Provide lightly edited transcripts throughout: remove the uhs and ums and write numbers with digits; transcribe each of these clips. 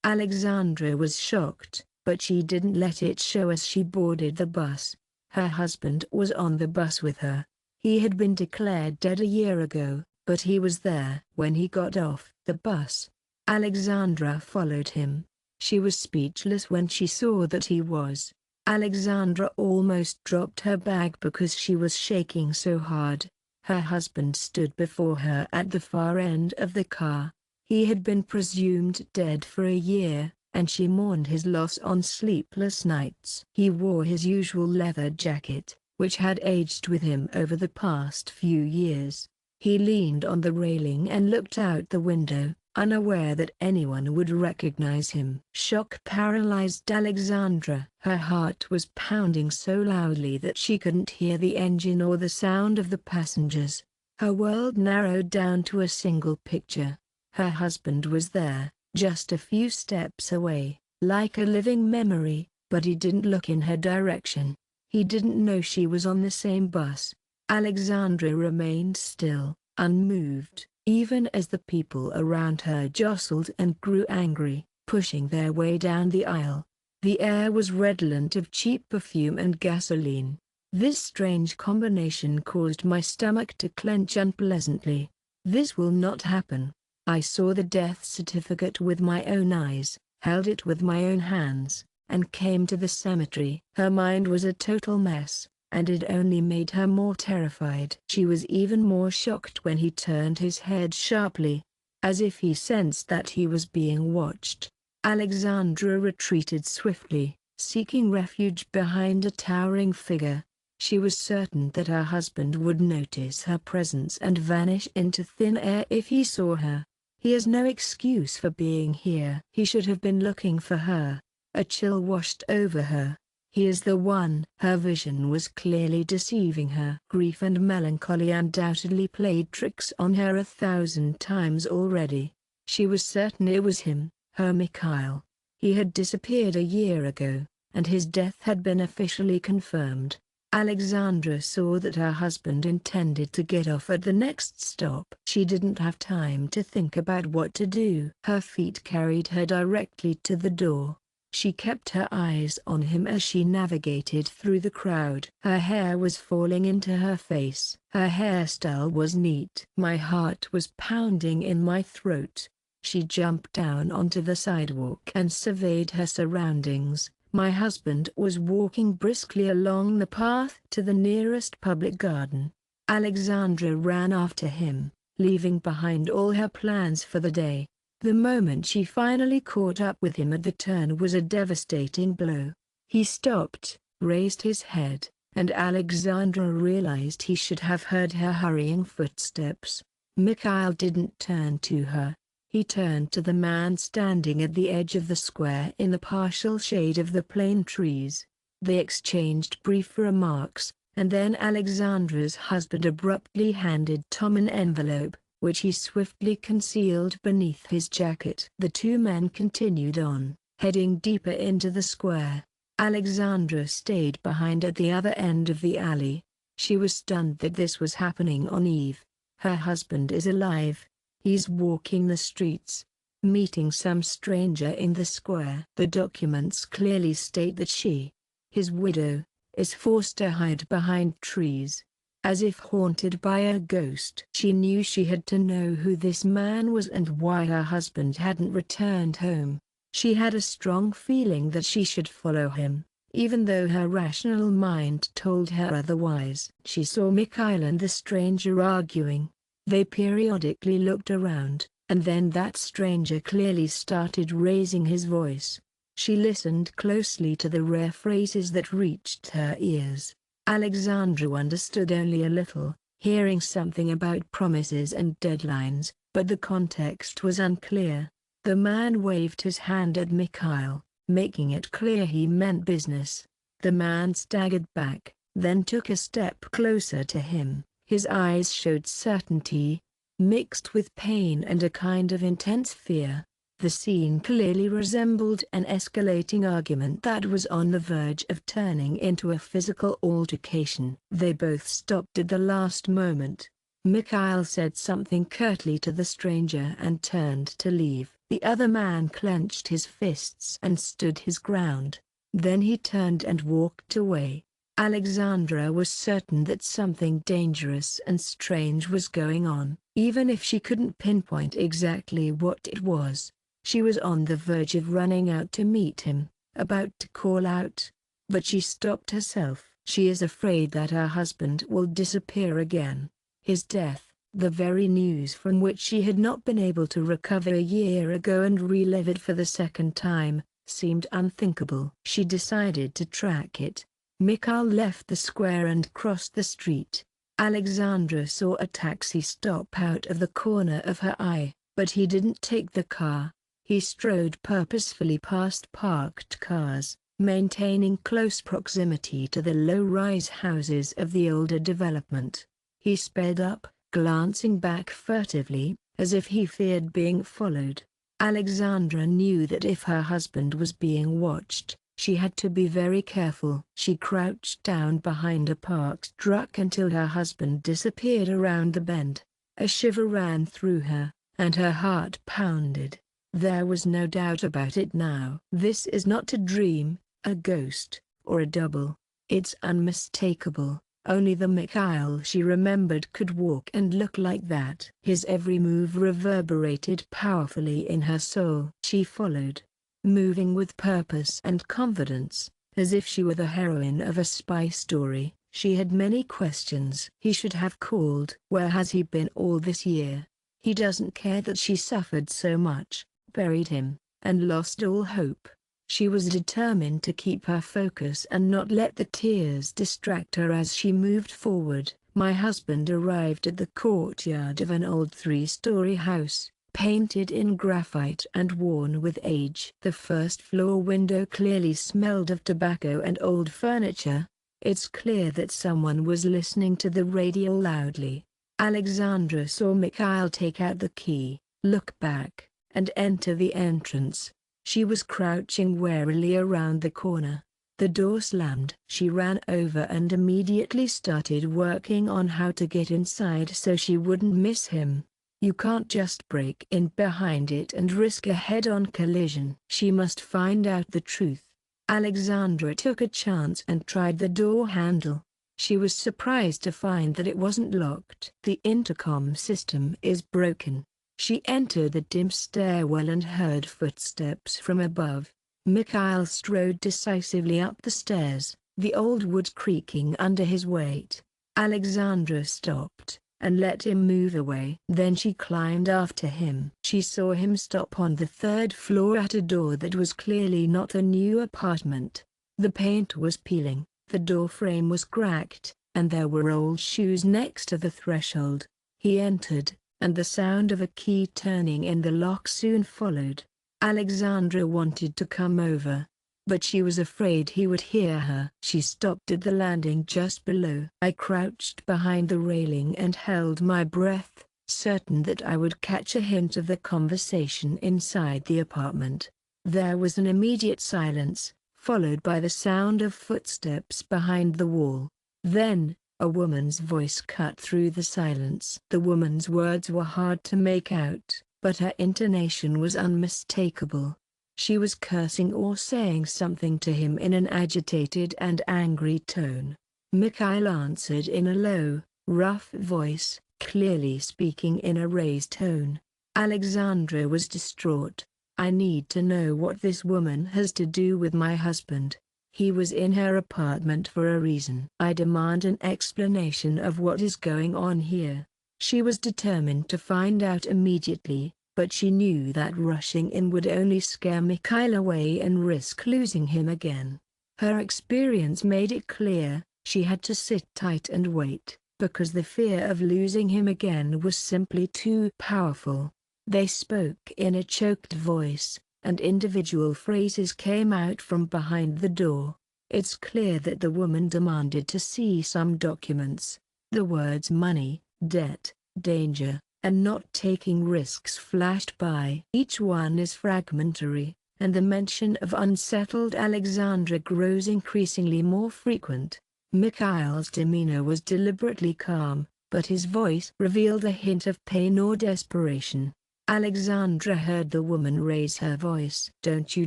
Alexandra was shocked, but she didn't let it show as she boarded the bus. Her husband was on the bus with her. He had been declared dead a year ago, but he was there when he got off the bus. Alexandra followed him. She was speechless when she saw that he was. Alexandra almost dropped her bag because she was shaking so hard. Her husband stood before her at the far end of the car. He had been presumed dead for a year, and she mourned his loss on sleepless nights. He wore his usual leather jacket, which had aged with him over the past few years. He leaned on the railing and looked out the window, unaware that anyone would recognize him. Shock paralyzed Alexandra. Her heart was pounding so loudly that she couldn't hear the engine or the sound of the passengers. Her world narrowed down to a single picture. Her husband was there, just a few steps away, like a living memory, but he didn't look in her direction. He didn't know she was on the same bus. Alexandra remained still, unmoved, even as the people around her jostled and grew angry, pushing their way down the aisle. The air was redolent of cheap perfume and gasoline. This strange combination caused my stomach to clench unpleasantly. This will not happen. I saw the death certificate with my own eyes, held it with my own hands, and came to the cemetery. Her mind was a total mess, and it only made her more terrified. She was even more shocked when he turned his head sharply, as if he sensed that he was being watched. Alexandra retreated swiftly, seeking refuge behind a towering figure. She was certain that her husband would notice her presence and vanish into thin air if he saw her. He has no excuse for being here. He should have been looking for her. A chill washed over her. He is the one. Her vision was clearly deceiving her. Grief and melancholy undoubtedly played tricks on her 1,000 times already. She was certain it was him, her Mikhail. He had disappeared a year ago, and his death had been officially confirmed. Alexandra saw that her husband intended to get off at the next stop. She didn't have time to think about what to do. Her feet carried her directly to the door. She kept her eyes on him as she navigated through the crowd. Her hair was falling into her face. Her hairstyle was neat. My heart was pounding in my throat. She jumped down onto the sidewalk and surveyed her surroundings. My husband was walking briskly along the path to the nearest public garden. Alexandra ran after him, leaving behind all her plans for the day. The moment she finally caught up with him at the turn was a devastating blow. He stopped, raised his head, and Alexandra realized he should have heard her hurrying footsteps. Mikhail didn't turn to her. He turned to the man standing at the edge of the square in the partial shade of the plane trees. They exchanged brief remarks, and then Alexandra's husband abruptly handed Tom an envelope, which he swiftly concealed beneath his jacket. The two men continued on, heading deeper into the square. Alexandra stayed behind at the other end of the alley. She was stunned that this was happening on Eve. Her husband is alive. He's walking the streets, meeting some stranger in the square. The documents clearly state that she, his widow, is forced to hide behind trees, as if haunted by a ghost. She knew she had to know who this man was and why her husband hadn't returned home. She had a strong feeling that she should follow him, even though her rational mind told her otherwise. She saw Mikhail and the stranger arguing. They periodically looked around, and then that stranger clearly started raising his voice. She listened closely to the rare phrases that reached her ears. Alexandra understood only a little, hearing something about promises and deadlines, but the context was unclear. The man waved his hand at Mikhail, making it clear he meant business. The man staggered back, then took a step closer to him. His eyes showed certainty, mixed with pain and a kind of intense fear. The scene clearly resembled an escalating argument that was on the verge of turning into a physical altercation. They both stopped at the last moment. Mikhail said something curtly to the stranger and turned to leave. The other man clenched his fists and stood his ground. Then he turned and walked away. Alexandra was certain that something dangerous and strange was going on. Even if she couldn't pinpoint exactly what it was, she was on the verge of running out to meet him, about to call out. But she stopped herself. She is afraid that her husband will disappear again. His death, the very news from which she had not been able to recover a year ago and relive it for the second time, seemed unthinkable. She decided to track it. Mikhail left the square and crossed the street. Alexandra saw a taxi stop out of the corner of her eye, but he didn't take the car. He strode purposefully past parked cars, maintaining close proximity to the low-rise houses of the older development. He sped up, glancing back furtively, as if he feared being followed. Alexandra knew that if her husband was being watched, she had to be very careful. She crouched down behind a parked truck until her husband disappeared around the bend. A shiver ran through her, and her heart pounded. There was no doubt about it now. This is not a dream, a ghost, or a double. It's unmistakable. Only the Mikhail she remembered could walk and look like that. His every move reverberated powerfully in her soul. She followed, moving with purpose and confidence, as if she were the heroine of a spy story. She had many questions. He should have called. Where has he been all this year? He doesn't care that she suffered so much, buried him, and lost all hope. She was determined to keep her focus and not let the tears distract her as she moved forward. My husband arrived at the courtyard of an old 3-story house, painted in graphite and worn with age. The first-floor window clearly smelled of tobacco and old furniture. It's clear that someone was listening to the radio loudly. Alexandra saw Mikhail take out the key, look back, and enter the entrance. She was crouching warily around the corner. The door slammed. She ran over and immediately started working on how to get inside so she wouldn't miss him. You can't just break in behind it and risk a head-on collision. She must find out the truth. Alexandra took a chance and tried the door handle. She was surprised to find that it wasn't locked. The intercom system is broken. She entered the dim stairwell and heard footsteps from above. Mikhail strode decisively up the stairs, the old wood creaking under his weight. Alexandra stopped, and let him move away. Then she climbed after him. She saw him stop on the 3rd floor at a door that was clearly not a new apartment. The paint was peeling, the door frame was cracked, and there were old shoes next to the threshold. He entered, and the sound of a key turning in the lock soon followed. Alexandra wanted to come over, but she was afraid he would hear her. She stopped at the landing just below. I crouched behind the railing and held my breath, certain that I would catch a hint of the conversation inside the apartment. There was an immediate silence, followed by the sound of footsteps behind the wall. Then, a woman's voice cut through the silence. The woman's words were hard to make out, but her intonation was unmistakable. She was cursing or saying something to him in an agitated and angry tone. Mikhail answered in a low, rough voice, clearly speaking in a raised tone. Alexandra was distraught. I need to know what this woman has to do with my husband. He was in her apartment for a reason. I demand an explanation of what is going on here. She was determined to find out immediately, but she knew that rushing in would only scare Mikhail away and risk losing him again. Her experience made it clear, she had to sit tight and wait, because the fear of losing him again was simply too powerful. They spoke in a choked voice, and individual phrases came out from behind the door. It's clear that the woman demanded to see some documents. The words money, debt, danger, and not taking risks flashed by. Each one is fragmentary, and the mention of unsettled Alexandra grows increasingly more frequent. Mikhail's demeanor was deliberately calm, but his voice revealed a hint of pain or desperation. Alexandra heard the woman raise her voice. "Don't you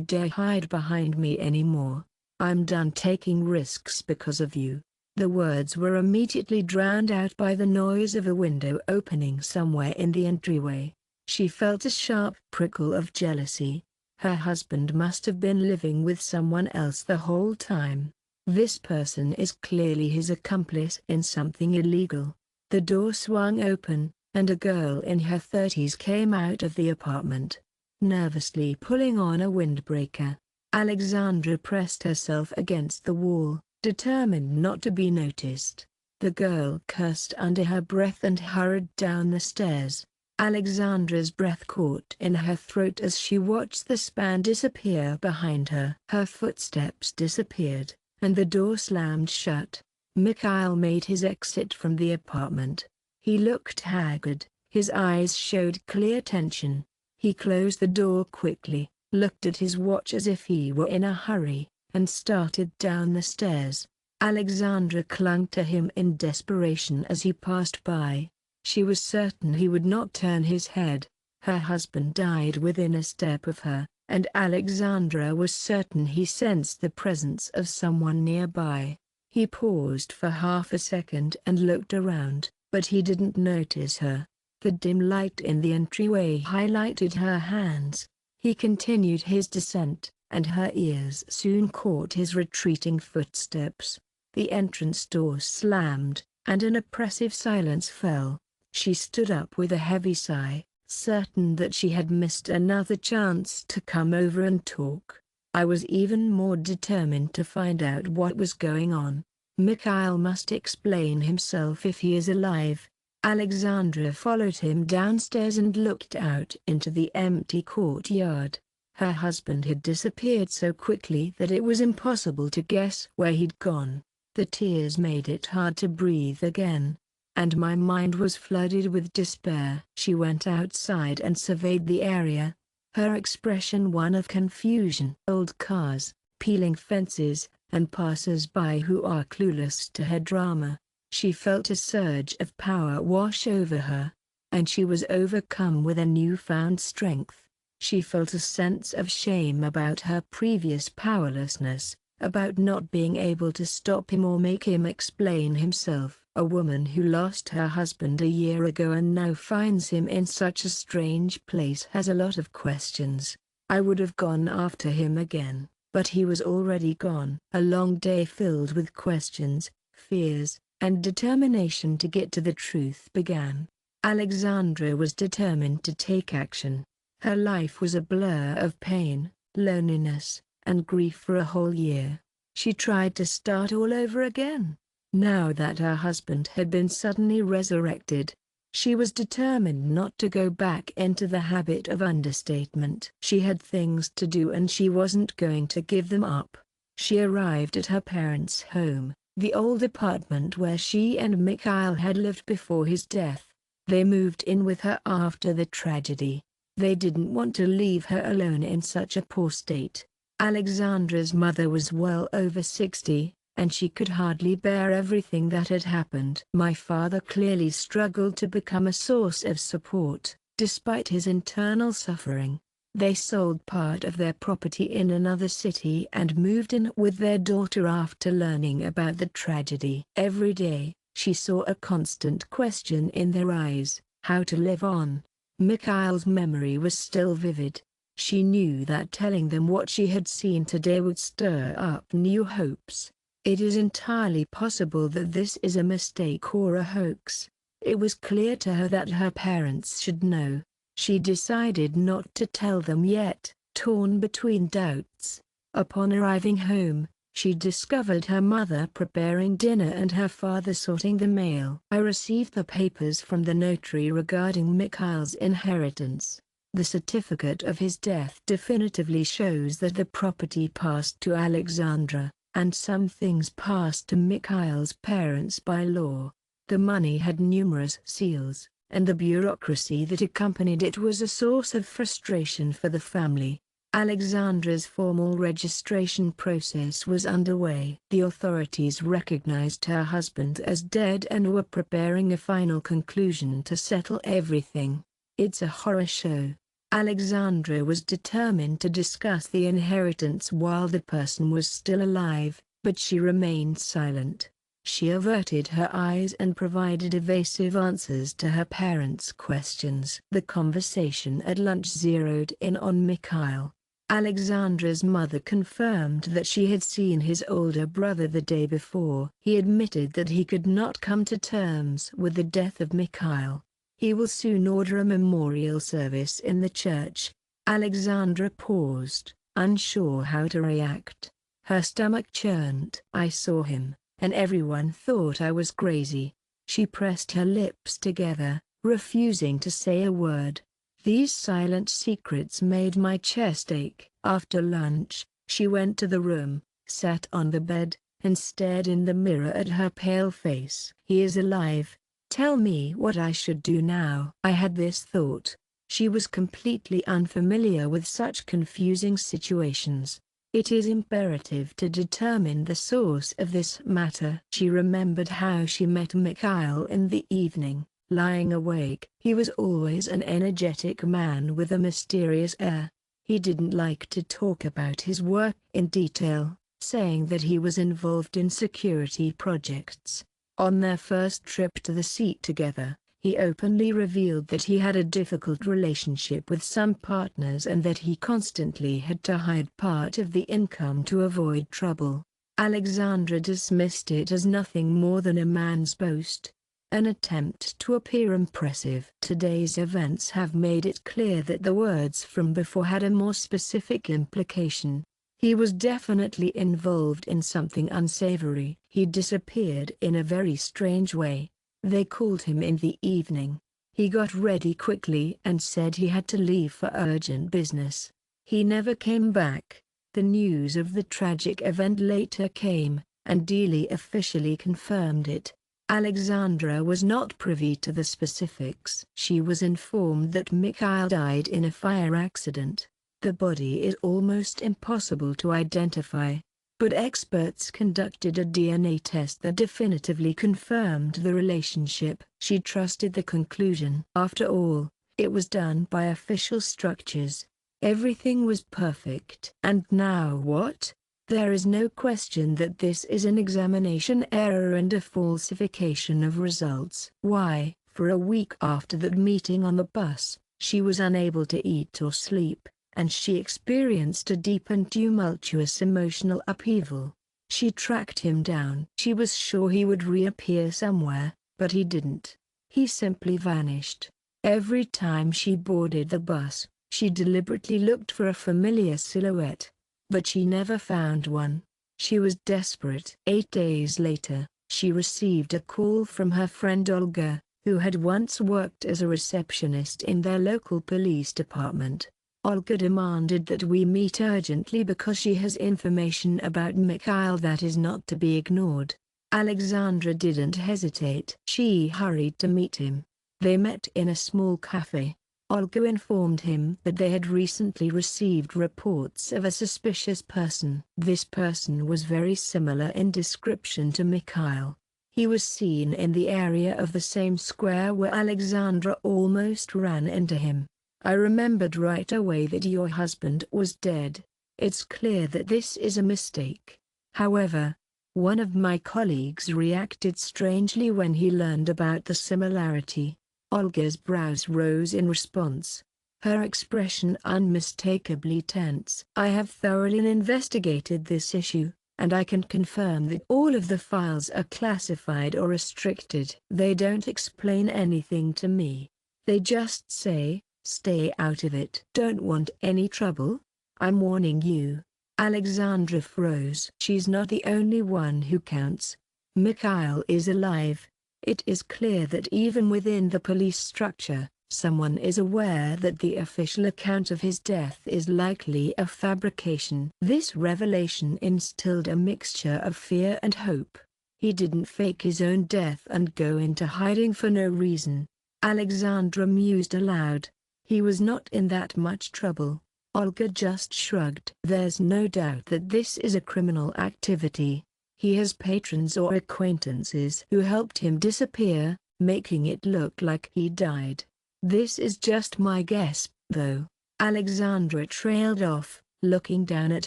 dare hide behind me anymore. I'm done taking risks because of you." The words were immediately drowned out by the noise of a window opening somewhere in the entryway. She felt a sharp prickle of jealousy. Her husband must have been living with someone else the whole time. This person is clearly his accomplice in something illegal. The door swung open, and a girl in her 30s came out of the apartment, nervously pulling on a windbreaker. Alexandra pressed herself against the wall, determined not to be noticed. The girl cursed under her breath and hurried down the stairs. Alexandra's breath caught in her throat as she watched the span disappear behind her. Her footsteps disappeared, and the door slammed shut. Mikhail made his exit from the apartment. He looked haggard, his eyes showed clear tension. He closed the door quickly, looked at his watch as if he were in a hurry, and started down the stairs. Alexandra clung to him in desperation as he passed by. She was certain he would not turn his head. Her husband died within a step of her, and Alexandra was certain he sensed the presence of someone nearby. He paused for half a second and looked around, but he didn't notice her. The dim light in the entryway highlighted her hands. He continued his descent, and her ears soon caught his retreating footsteps. The entrance door slammed, and an oppressive silence fell. She stood up with a heavy sigh, certain that she had missed another chance to come over and talk. I was even more determined to find out what was going on. Mikhail must explain himself if he is alive. Alexandra followed him downstairs and looked out into the empty courtyard. Her husband had disappeared so quickly that it was impossible to guess where he'd gone. The tears made it hard to breathe again, and my mind was flooded with despair. She went outside and surveyed the area, her expression one of confusion. Old cars, peeling fences, and passers-by who are clueless to her drama. She felt a surge of power wash over her, and she was overcome with a newfound strength. She felt a sense of shame about her previous powerlessness, about not being able to stop him or make him explain himself. A woman who lost her husband a year ago and now finds him in such a strange place has a lot of questions. I would have gone after him again, but he was already gone. A long day filled with questions, fears, and determination to get to the truth began. Alexandra was determined to take action. Her life was a blur of pain, loneliness, and grief for a whole year. She tried to start all over again. Now that her husband had been suddenly resurrected, she was determined not to go back into the habit of understatement. She had things to do and she wasn't going to give them up. She arrived at her parents' home, the old apartment where she and Mikhail had lived before his death. They moved in with her after the tragedy. They didn't want to leave her alone in such a poor state. Alexandra's mother was well over 60, and she could hardly bear everything that had happened. My father clearly struggled to become a source of support, despite his internal suffering. They sold part of their property in another city and moved in with their daughter after learning about the tragedy. Every day, she saw a constant question in their eyes: how to live on. Mikhail's memory was still vivid. She knew that telling them what she had seen today would stir up new hopes. It is entirely possible that this is a mistake or a hoax. It was clear to her that her parents should know. She decided not to tell them yet, torn between doubts. Upon arriving home, she discovered her mother preparing dinner and her father sorting the mail. I received the papers from the notary regarding Mikhail's inheritance. The certificate of his death definitively shows that the property passed to Alexandra, and some things passed to Mikhail's parents by law. The money had numerous seals, and the bureaucracy that accompanied it was a source of frustration for the family. Alexandra's formal registration process was underway. The authorities recognized her husband as dead and were preparing a final conclusion to settle everything. It's a horror show. Alexandra was determined to discuss the inheritance while the person was still alive, but she remained silent. She averted her eyes and provided evasive answers to her parents' questions. The conversation at lunch zeroed in on Mikhail. Alexandra's mother confirmed that she had seen his older brother the day before. He admitted that he could not come to terms with the death of Mikhail. He will soon order a memorial service in the church. Alexandra paused, unsure how to react. Her stomach churned. I saw him, and everyone thought I was crazy. She pressed her lips together, refusing to say a word. These silent secrets made my chest ache. After lunch, she went to the room, sat on the bed, and stared in the mirror at her pale face. He is alive. Tell me what I should do now. I had this thought. She was completely unfamiliar with such confusing situations. It is imperative to determine the source of this matter. She remembered how she met Mikhail in the evening. Lying awake, he was always an energetic man with a mysterious air. He didn't like to talk about his work in detail, saying that he was involved in security projects. On their first trip to the sea together, he openly revealed that he had a difficult relationship with some partners and that he constantly had to hide part of the income to avoid trouble. Alexandra dismissed it as nothing more than a man's boast, an attempt to appear impressive. Today's events have made it clear that the words from before had a more specific implication. He was definitely involved in something unsavory. He disappeared in a very strange way. They called him in the evening. He got ready quickly and said he had to leave for urgent business. He never came back. The news of the tragic event later came, and Dealey officially confirmed it. Alexandra was not privy to the specifics. She was informed that Mikhail died in a fire accident. The body is almost impossible to identify, but experts conducted a DNA test that definitively confirmed the relationship. She trusted the conclusion. After all, it was done by official structures. Everything was perfect. And now what? There is no question that this is an examination error and a falsification of results. Why? For a week after that meeting on the bus, she was unable to eat or sleep, and she experienced a deep and tumultuous emotional upheaval. She tracked him down. She was sure he would reappear somewhere, but he didn't. He simply vanished. Every time she boarded the bus, she deliberately looked for a familiar silhouette, but she never found one. She was desperate. 8 days later, she received a call from her friend Olga, who had once worked as a receptionist in their local police department. Olga demanded that we meet urgently because she has information about Mikhail that is not to be ignored. Alexandra didn't hesitate. She hurried to meet him. They met in a small cafe. Olga informed him that they had recently received reports of a suspicious person. This person was very similar in description to Mikhail. He was seen in the area of the same square where Alexandra almost ran into him. I remembered right away that your husband was dead. It's clear that this is a mistake. However, one of my colleagues reacted strangely when he learned about the similarity. Olga's brows rose in response, her expression unmistakably tense. I have thoroughly investigated this issue, and I can confirm that all of the files are classified or restricted. They don't explain anything to me. They just say, stay out of it. Don't want any trouble? I'm warning you. Alexandra froze. She's not the only one who counts. Mikhail is alive. It is clear that even within the police structure, someone is aware that the official account of his death is likely a fabrication. This revelation instilled a mixture of fear and hope. He didn't fake his own death and go into hiding for no reason. Alexandra mused aloud. He was not in that much trouble. Olga just shrugged. There's no doubt that this is a criminal activity. He has patrons or acquaintances who helped him disappear, making it look like he died. This is just my guess, though. Alexandra trailed off, looking down at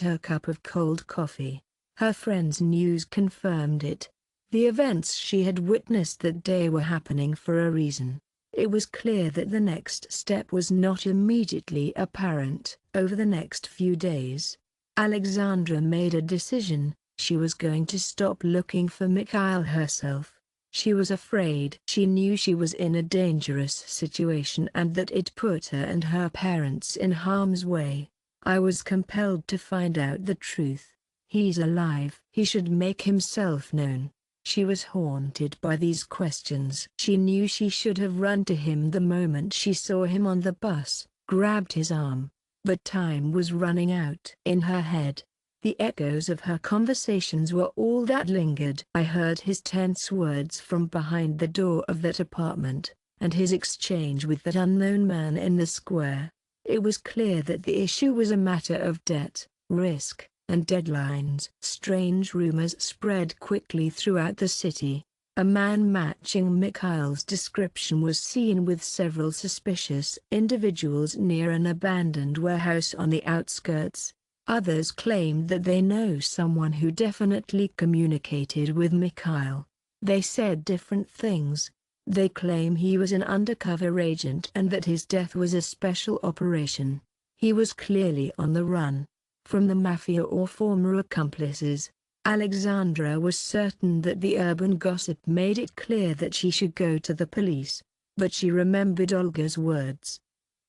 her cup of cold coffee. Her friend's news confirmed it. The events she had witnessed that day were happening for a reason. It was clear that the next step was not immediately apparent. Over the next few days, Alexandra made a decision. She was going to stop looking for Mikhail herself. She was afraid. She knew she was in a dangerous situation and that it put her and her parents in harm's way. I was compelled to find out the truth. He's alive. He should make himself known. She was haunted by these questions. She knew she should have run to him the moment she saw him on the bus, grabbed his arm. But time was running out. In her head, the echoes of her conversations were all that lingered. I heard his tense words from behind the door of that apartment, and his exchange with that unknown man in the square. It was clear that the issue was a matter of debt, risk, and deadlines. Strange rumors spread quickly throughout the city. A man matching Mikhail's description was seen with several suspicious individuals near an abandoned warehouse on the outskirts. Others claimed that they know someone who definitely communicated with Mikhail. They said different things. They claim he was an undercover agent and that his death was a special operation. He was clearly on the run from the mafia or former accomplices. Alexandra was certain that the urban gossip made it clear that she should go to the police. But she remembered Olga's words.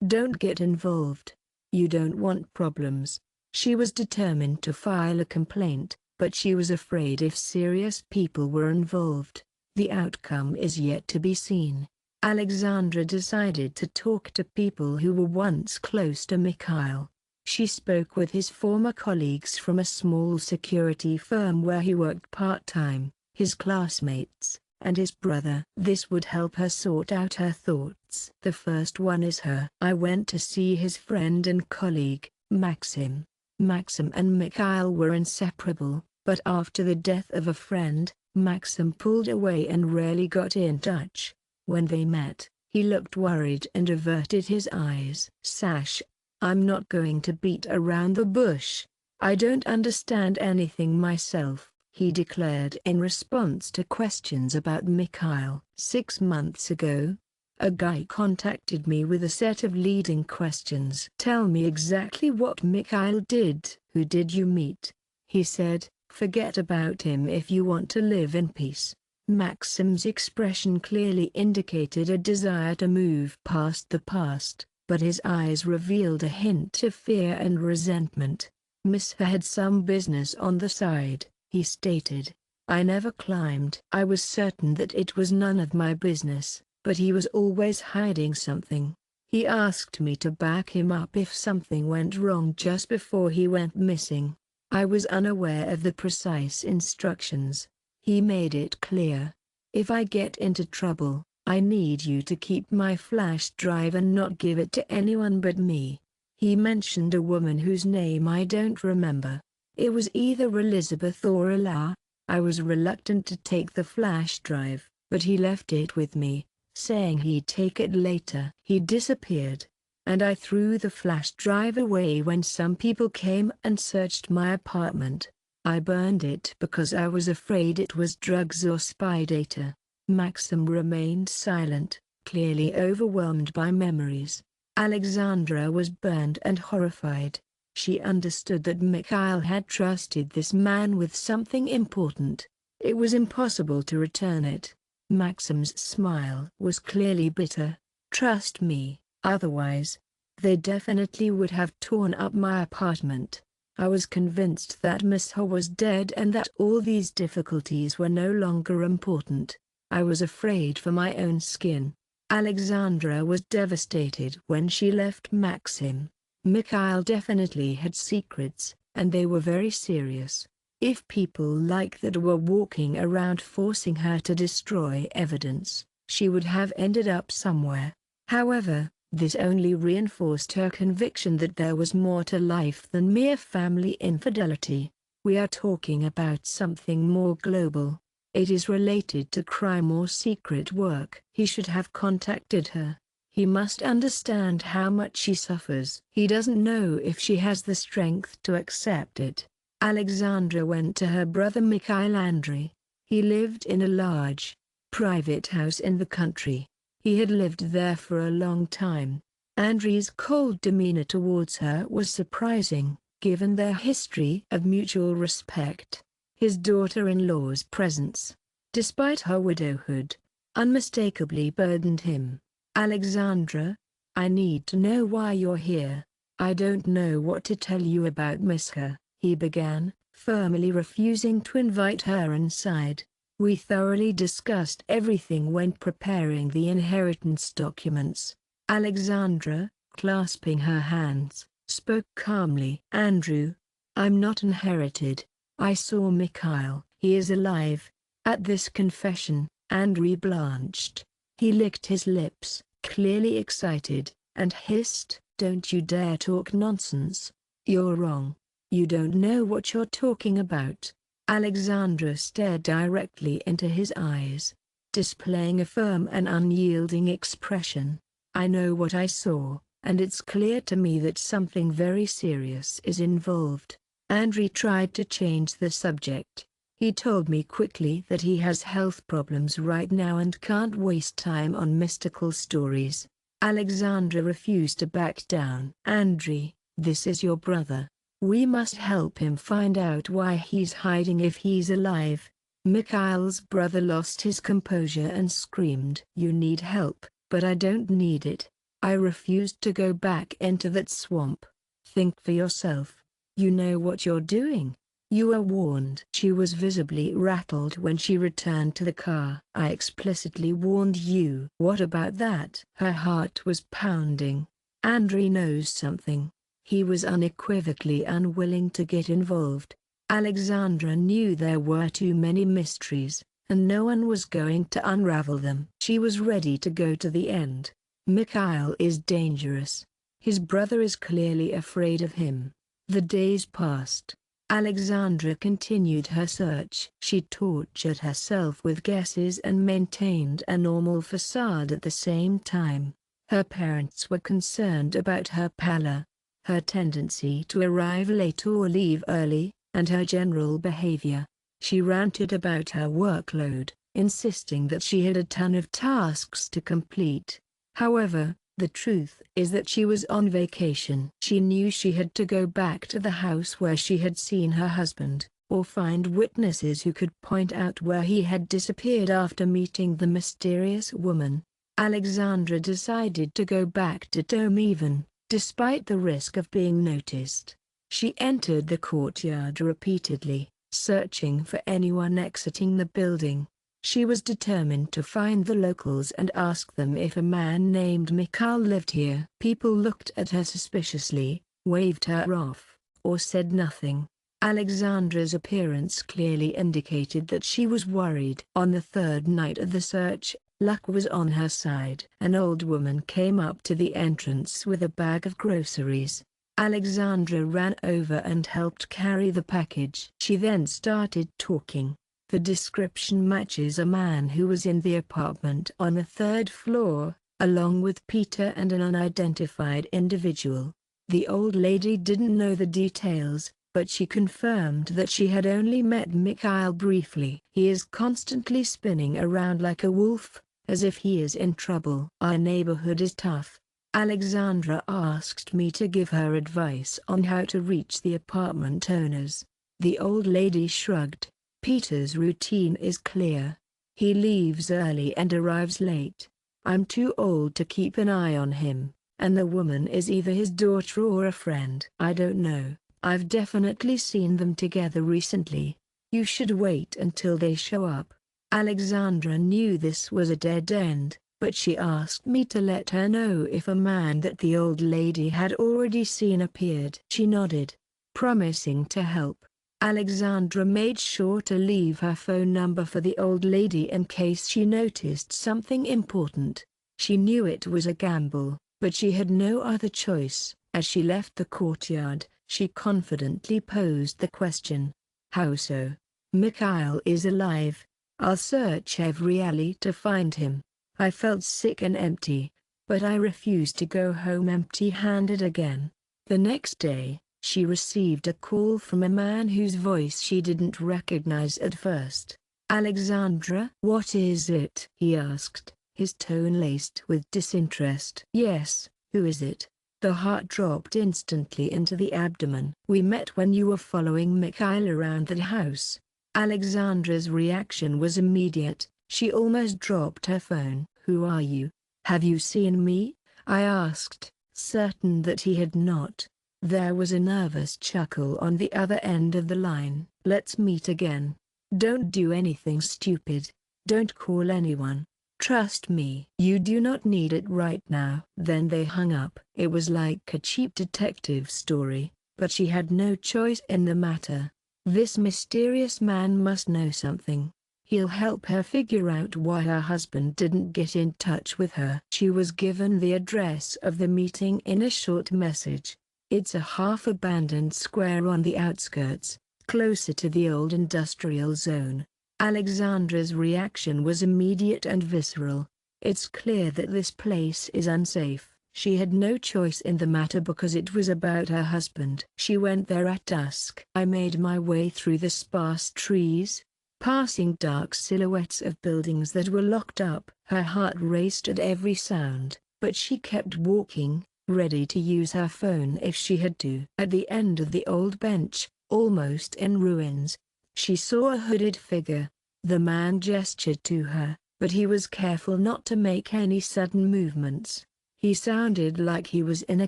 Don't get involved. You don't want problems. She was determined to file a complaint, but she was afraid if serious people were involved. The outcome is yet to be seen. Alexandra decided to talk to people who were once close to Mikhail. She spoke with his former colleagues from a small security firm where he worked part-time, his classmates, and his brother. This would help her sort out her thoughts. The first one is her. I went to see his friend and colleague, Maxim. Maxim and Mikhail were inseparable, but after the death of a friend, Maxim pulled away and rarely got in touch. When they met, he looked worried and averted his eyes. Sash, I'm not going to beat around the bush. I don't understand anything myself, he declared in response to questions about Mikhail. 6 months ago, a guy contacted me with a set of leading questions. Tell me exactly what Mikhail did. Who did you meet? He said, forget about him if you want to live in peace. Maxim's expression clearly indicated a desire to move past the past, but his eyes revealed a hint of fear and resentment. Miss had some business on the side, he stated. I never climbed. I was certain that it was none of my business. But he was always hiding something. He asked me to back him up if something went wrong just before he went missing. I was unaware of the precise instructions. He made it clear. If I get into trouble, I need you to keep my flash drive and not give it to anyone but me. He mentioned a woman whose name I don't remember. It was either Elizabeth or Ella. I was reluctant to take the flash drive, but he left it with me, saying he'd take it later. He disappeared, and I threw the flash drive away when some people came and searched my apartment. I burned it because I was afraid it was drugs or spy data. Maxim remained silent, clearly overwhelmed by memories. Alexandra was burned and horrified. She understood that Mikhail had trusted this man with something important. It was impossible to return it. Maxim's smile was clearly bitter. Trust me, otherwise, they definitely would have torn up my apartment. I was convinced that Miss Ho was dead and that all these difficulties were no longer important. I was afraid for my own skin. Alexandra was devastated when she left Maxim. Mikhail definitely had secrets, and they were very serious. If people like that were walking around forcing her to destroy evidence, she would have ended up somewhere. However, this only reinforced her conviction that there was more to life than mere family infidelity. We are talking about something more global. It is related to crime or secret work. He should have contacted her. He must understand how much she suffers. He doesn't know if she has the strength to accept it. Alexandra went to her brother Mikhail Andrei. He lived in a large, private house in the country. He had lived there for a long time. Andrei's cold demeanor towards her was surprising, given their history of mutual respect. His daughter-in-law's presence, despite her widowhood, unmistakably burdened him. "Alexandra, I need to know why you're here. I don't know what to tell you about Miska," he began, firmly refusing to invite her inside. "We thoroughly discussed everything when preparing the inheritance documents." Alexandra, clasping her hands, spoke calmly. "Andrew, I'm not inherited. I saw Mikhail. He is alive." At this confession, Andrew blanched. He licked his lips, clearly excited, and hissed, "Don't you dare talk nonsense. You're wrong. You don't know what you're talking about." Alexandra stared directly into his eyes, displaying a firm and unyielding expression. "I know what I saw, and it's clear to me that something very serious is involved." Andrew tried to change the subject. "He told me quickly that he has health problems right now and can't waste time on mystical stories." Alexandra refused to back down. "Andrew, this is your brother. We must help him find out why he's hiding if he's alive." Mikhail's brother lost his composure and screamed, "You need help, but I don't need it. I refused to go back into that swamp. Think for yourself. You know what you're doing. You were warned." She was visibly rattled when she returned to the car. "I explicitly warned you." "What about that?" Her heart was pounding. Andrew knows something. He was unequivocally unwilling to get involved. Alexandra knew there were too many mysteries, and no one was going to unravel them. She was ready to go to the end. "Mikhail is dangerous. His brother is clearly afraid of him." The days passed. Alexandra continued her search. She tortured herself with guesses and maintained a normal facade at the same time. Her parents were concerned about her pallor, her tendency to arrive late or leave early, and her general behavior. She ranted about her workload, insisting that she had a ton of tasks to complete. However, the truth is that she was on vacation. She knew she had to go back to the house where she had seen her husband, or find witnesses who could point out where he had disappeared after meeting the mysterious woman. Alexandra decided to go back to Tomivan, despite the risk of being noticed. She entered the courtyard repeatedly, searching for anyone exiting the building. She was determined to find the locals and ask them if a man named Mikhail lived here. People looked at her suspiciously, waved her off, or said nothing. Alexandra's appearance clearly indicated that she was worried. On the third night of the search, luck was on her side. An old woman came up to the entrance with a bag of groceries. Alexandra ran over and helped carry the package. She then started talking. The description matches a man who was in the apartment on the third floor, along with Peter and an unidentified individual. The old lady didn't know the details, but she confirmed that she had only met Mikhail briefly. "He is constantly spinning around like a wolf, as if he is in trouble. Our neighborhood is tough. Alexandra asked me to give her advice on how to reach the apartment owners." The old lady shrugged. "Peter's routine is clear. He leaves early and arrives late. I'm too old to keep an eye on him, and the woman is either his daughter or a friend. I don't know. I've definitely seen them together recently. You should wait until they show up." Alexandra knew this was a dead end, but she asked me to let her know if a man that the old lady had already seen appeared. She nodded, promising to help. Alexandra made sure to leave her phone number for the old lady in case she noticed something important. She knew it was a gamble, but she had no other choice. As she left the courtyard, she confidently posed the question. "How so?" "Mikhail is alive. I'll search every alley to find him." I felt sick and empty. but I refused to go home empty-handed again. The next day, she received a call from a man whose voice she didn't recognize at first. "Alexandra?" "What is it?" he asked, his tone laced with disinterest. "Yes, who is it?" The heart dropped instantly into the abdomen. "We met when you were following Mikhail around the house." Alexandra's reaction was immediate. She almost dropped her phone. "Who are you? Have you seen me?" I asked, certain that he had not. There was a nervous chuckle on the other end of the line. "Let's meet again. Don't do anything stupid. Don't call anyone. Trust me. You do not need it right now." Then they hung up. It was like a cheap detective story, but she had no choice in the matter. This mysterious man must know something. He'll help her figure out why her husband didn't get in touch with her. She was given the address of the meeting in a short message. It's a half-abandoned square on the outskirts, closer to the old industrial zone. Alexandra's reaction was immediate and visceral. It's clear that this place is unsafe. She had no choice in the matter because it was about her husband. She went there at dusk. I made my way through the sparse trees, passing dark silhouettes of buildings that were locked up. Her heart raced at every sound, but she kept walking, ready to use her phone if she had to. At the end of the old bench, almost in ruins, she saw a hooded figure. The man gestured to her, but he was careful not to make any sudden movements. He sounded like he was in a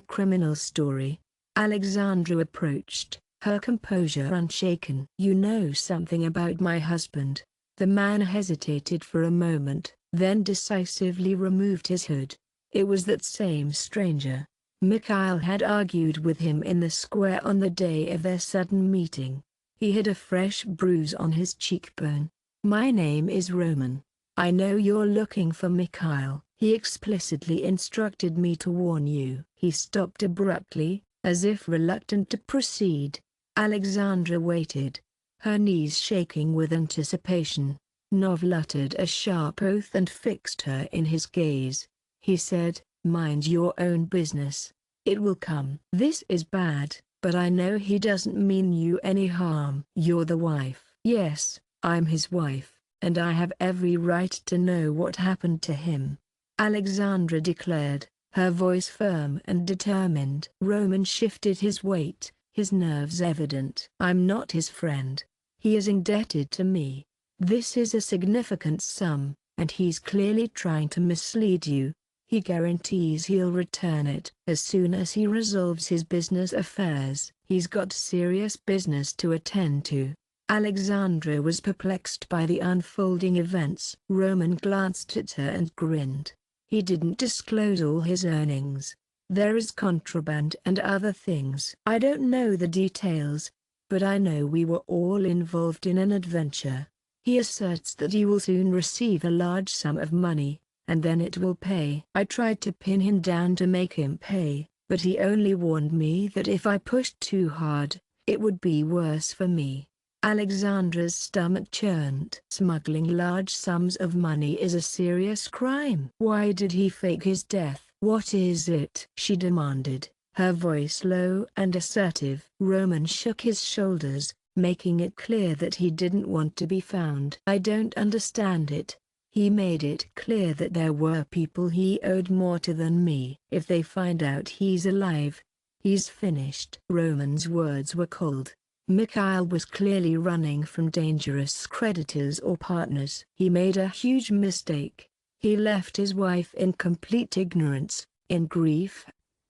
criminal story. Alexandra approached, her composure unshaken. "You know something about my husband." The man hesitated for a moment, then decisively removed his hood. It was that same stranger. Mikhail had argued with him in the square on the day of their sudden meeting. He had a fresh bruise on his cheekbone. "My name is Roman. I know you're looking for Mikhail. He explicitly instructed me to warn you." He stopped abruptly, as if reluctant to proceed. Alexandra waited, her knees shaking with anticipation. Nov uttered a sharp oath and fixed her in his gaze. He said, "Mind your own business. It will come." "This is bad, but I know he doesn't mean you any harm." "You're the wife." "Yes, I'm his wife, and I have every right to know what happened to him," Alexandra declared, her voice firm and determined. Roman shifted his weight, his nerves evident. "I'm not his friend. He is indebted to me. This is a significant sum, and he's clearly trying to mislead you. He guarantees he'll return it as soon as he resolves his business affairs. He's got serious business to attend to." Alexandra was perplexed by the unfolding events. Roman glanced at her and grinned. "He didn't disclose all his earnings. There is contraband and other things. I don't know the details, but I know we were all involved in an adventure. He asserts that he will soon receive a large sum of money, and then it will pay." I tried to pin him down to make him pay, but he only warned me that if I pushed too hard, it would be worse for me. Alexandra's stomach churned. "Smuggling large sums of money is a serious crime." "Why did he fake his death?" "What is it?" she demanded, her voice low and assertive. Roman shook his shoulders, making it clear that he didn't want to be found. "I don't understand it. He made it clear that there were people he owed more to than me. If they find out he's alive, he's finished." Roman's words were cold. Mikhail was clearly running from dangerous creditors or partners. He made a huge mistake. He left his wife in complete ignorance, in grief,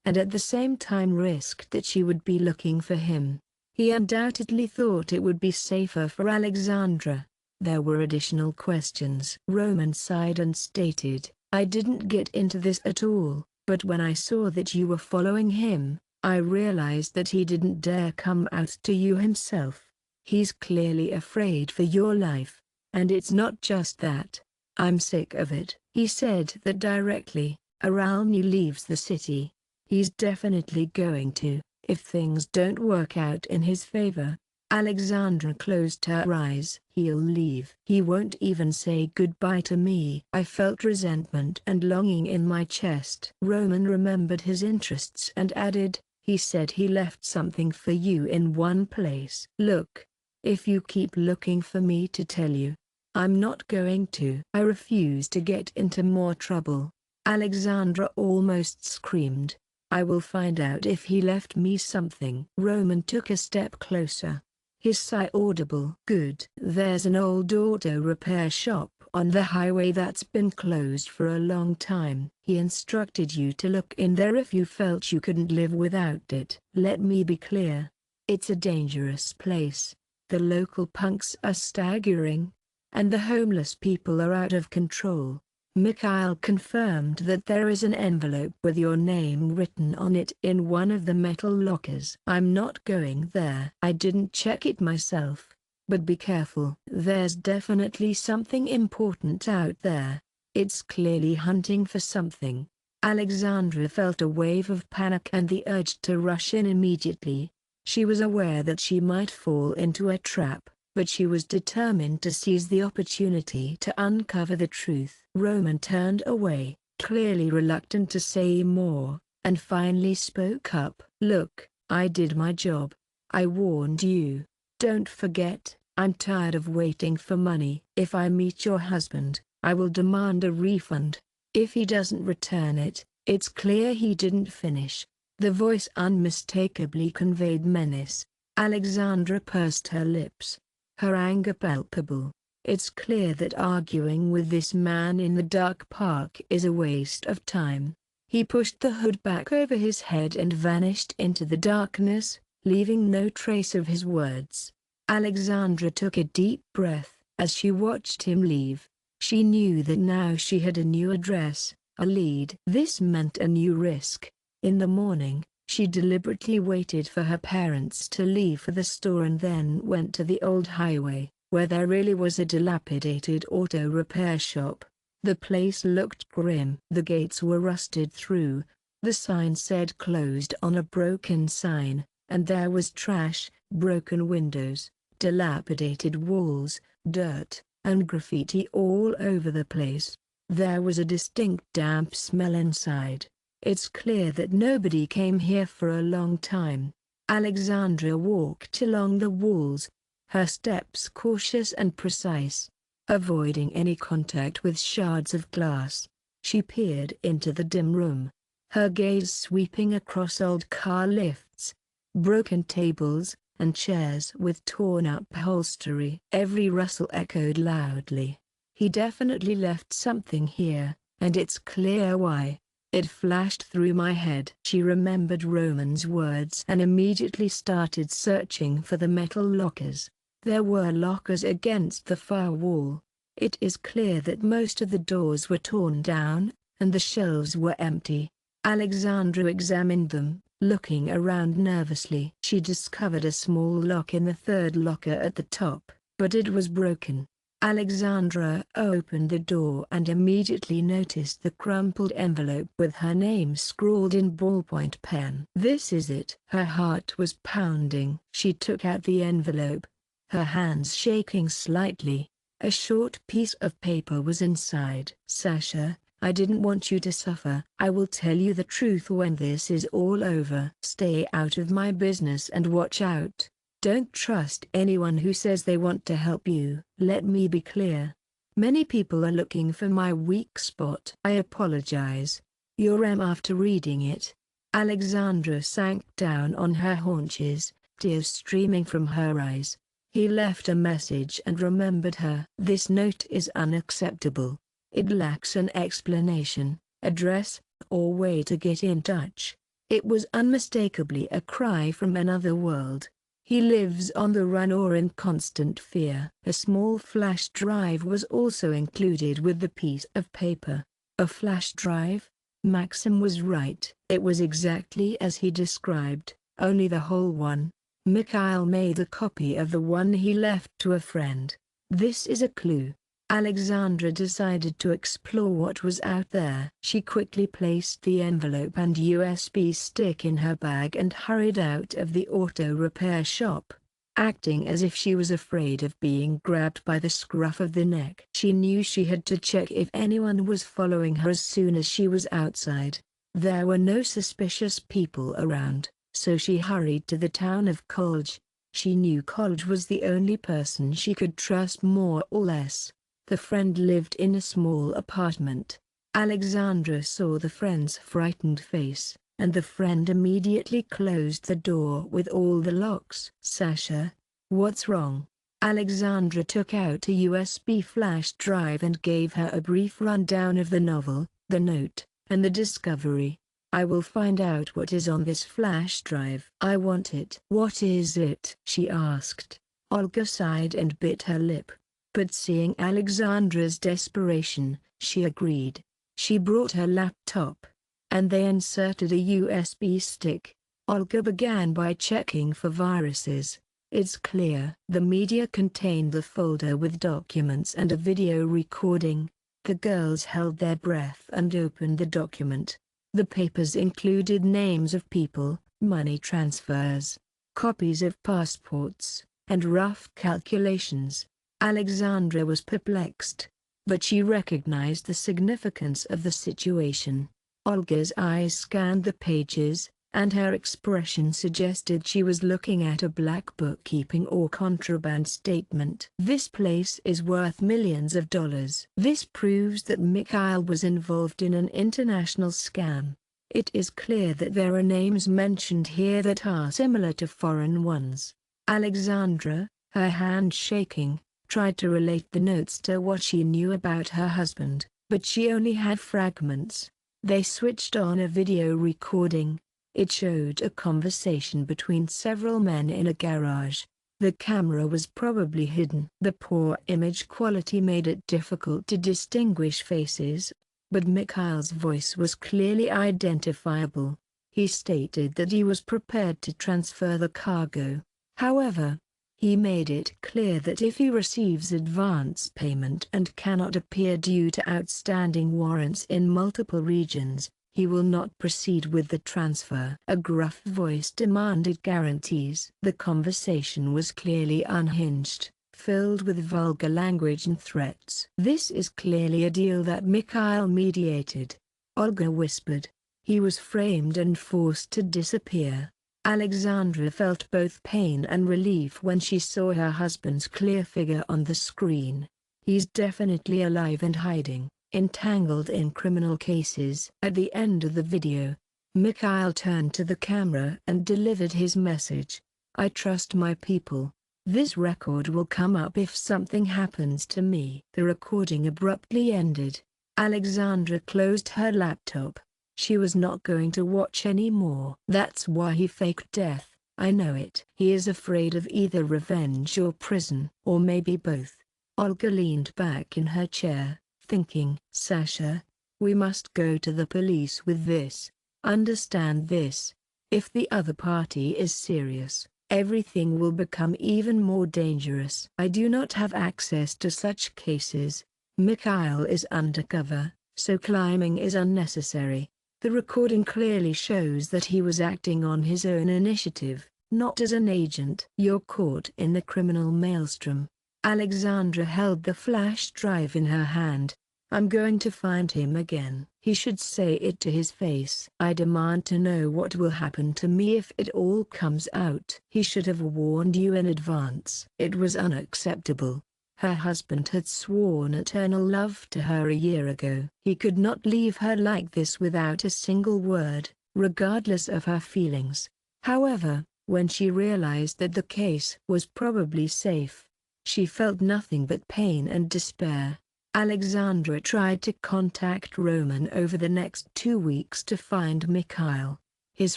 and at the same time risked that she would be looking for him. He undoubtedly thought it would be safer for Alexandra. There were additional questions. Roman sighed and stated, "I didn't get into this at all, but when I saw that you were following him, I realized that he didn't dare come out to you himself. He's clearly afraid for your life, and it's not just that. I'm sick of it." He said that directly. "Aralny leaves the city. He's definitely going to, if things don't work out in his favor. Alexandra closed her eyes. He'll leave. He won't even say goodbye to me. I felt resentment and longing in my chest. Roman remembered his interests and added, he said he left something for you in one place. Look. If you keep looking for me to tell you, I'm not going to. I refuse to get into more trouble. Alexandra almost screamed. I will find out if he left me something. Roman took a step closer. His sigh audible. Good. There's an old auto repair shop on the highway that's been closed for a long time. He instructed you to look in there if you felt you couldn't live without it. Let me be clear. It's a dangerous place. The local punks are staggering, and the homeless people are out of control. Mikhail confirmed that there is an envelope with your name written on it in one of the metal lockers. I'm not going there. I didn't check it myself, but be careful. There's definitely something important out there. It's clearly hunting for something. Alexandra felt a wave of panic and the urge to rush in immediately. She was aware that she might fall into a trap, but she was determined to seize the opportunity to uncover the truth. Roman turned away, clearly reluctant to say more, and finally spoke up. Look, I did my job. I warned you. Don't forget, I'm tired of waiting for money. If I meet your husband, I will demand a refund. If he doesn't return it, it's clear he didn't finish. The voice unmistakably conveyed menace. Alexandra pursed her lips, her anger palpable. It's clear that arguing with this man in the dark park is a waste of time. He pushed the hood back over his head and vanished into the darkness, leaving no trace of his words. Alexandra took a deep breath as she watched him leave. She knew that now she had a new address, a lead. This meant a new risk. In the morning, she deliberately waited for her parents to leave for the store and then went to the old highway, where there really was a dilapidated auto repair shop. The place looked grim. The gates were rusted through. The sign said closed on a broken sign, and there was trash, broken windows, dilapidated walls, dirt, and graffiti all over the place. There was a distinct damp smell inside. It's clear that nobody came here for a long time. Alexandra walked along the walls, her steps cautious and precise, avoiding any contact with shards of glass. She peered into the dim room, her gaze sweeping across old car lifts, broken tables, and chairs with torn-up upholstery. Every rustle echoed loudly. He definitely left something here, and it's clear why. It flashed through my head. She remembered Roman's words and immediately started searching for the metal lockers. There were lockers against the far wall. It is clear that most of the doors were torn down, and the shelves were empty. Alexandra examined them, looking around nervously. She discovered a small lock in the third locker at the top, but it was broken. Alexandra opened the door and immediately noticed the crumpled envelope with her name scrawled in ballpoint pen. This is it. Her heart was pounding. She took out the envelope, her hands shaking slightly. A short piece of paper was inside. Sasha, I didn't want you to suffer. I will tell you the truth when this is all over. Stay out of my business and watch out. Don't trust anyone who says they want to help you. Let me be clear. Many people are looking for my weak spot. I apologize. Your after reading it. Alexandra sank down on her haunches, tears streaming from her eyes. He left a message and remembered her. This note is unacceptable. It lacks an explanation, address, or way to get in touch. It was unmistakably a cry from another world. He lives on the run or in constant fear. A small flash drive was also included with the piece of paper. A flash drive? Maxim was right. It was exactly as he described, only the whole one. Mikhail made a copy of the one he left to a friend. This is a clue. Alexandra decided to explore what was out there. She quickly placed the envelope and USB stick in her bag and hurried out of the auto repair shop. acting as if she was afraid of being grabbed by the scruff of the neck. She knew she had to check if anyone was following her as soon as she was outside. There were no suspicious people around, so she hurried to the town of Kolj. She knew Kolj was the only person she could trust more or less. The friend lived in a small apartment. Alexandra saw the friend's frightened face, and the friend immediately closed the door with all the locks. "Sasha, what's wrong?" Alexandra took out a USB flash drive and gave her a brief rundown of the novel, the note, and the discovery. "I will find out what is on this flash drive. I want it." "What is it?" she asked. Olga sighed and bit her lip. But seeing Alexandra's desperation, she agreed. She brought her laptop, and they inserted a USB stick. Olga began by checking for viruses. "It's clear." The media contained the folder with documents and a video recording. The girls held their breath and opened the document. The papers included names of people, money transfers, copies of passports, and rough calculations. Alexandra was perplexed, but she recognized the significance of the situation. Olga's eyes scanned the pages, and her expression suggested she was looking at a black bookkeeping or contraband statement. "This place is worth millions of dollars. This proves that Mikhail was involved in an international scam. It is clear that there are names mentioned here that are similar to foreign ones." Alexandra, her hand shaking, tried to relate the notes to what she knew about her husband, but she only had fragments. They switched on a video recording. It showed a conversation between several men in a garage. The camera was probably hidden. The poor image quality made it difficult to distinguish faces, but Mikhail's voice was clearly identifiable. He stated that he was prepared to transfer the cargo. However, he made it clear that if he receives advance payment and cannot appear due to outstanding warrants in multiple regions, he will not proceed with the transfer. A gruff voice demanded guarantees. The conversation was clearly unhinged, filled with vulgar language and threats. "This is clearly a deal that Mikhail mediated," Olga whispered. "He was framed and forced to disappear." Alexandra felt both pain and relief when she saw her husband's clear figure on the screen. "He's definitely alive and hiding, entangled in criminal cases." At the end of the video, Mikhail turned to the camera and delivered his message. "I trust my people. This record will come up if something happens to me." The recording abruptly ended. Alexandra closed her laptop. She was not going to watch anymore. "That's why he faked death, I know it. He is afraid of either revenge or prison, or maybe both." Olga leaned back in her chair, thinking. "Sasha, we must go to the police with this. Understand this. If the other party is serious, everything will become even more dangerous." "I do not have access to such cases. Mikhail is undercover, so climbing is unnecessary." The recording clearly shows that he was acting on his own initiative, not as an agent. "You're caught in the criminal maelstrom." Alexandra held the flash drive in her hand. "I'm going to find him again. He should say it to his face. I demand to know what will happen to me if it all comes out. He should have warned you in advance." It was unacceptable. Her husband had sworn eternal love to her a year ago. He could not leave her like this without a single word, regardless of her feelings. However, when she realized that the case was probably safe, she felt nothing but pain and despair. Alexandra tried to contact Roman over the next 2 weeks to find Mikhail. His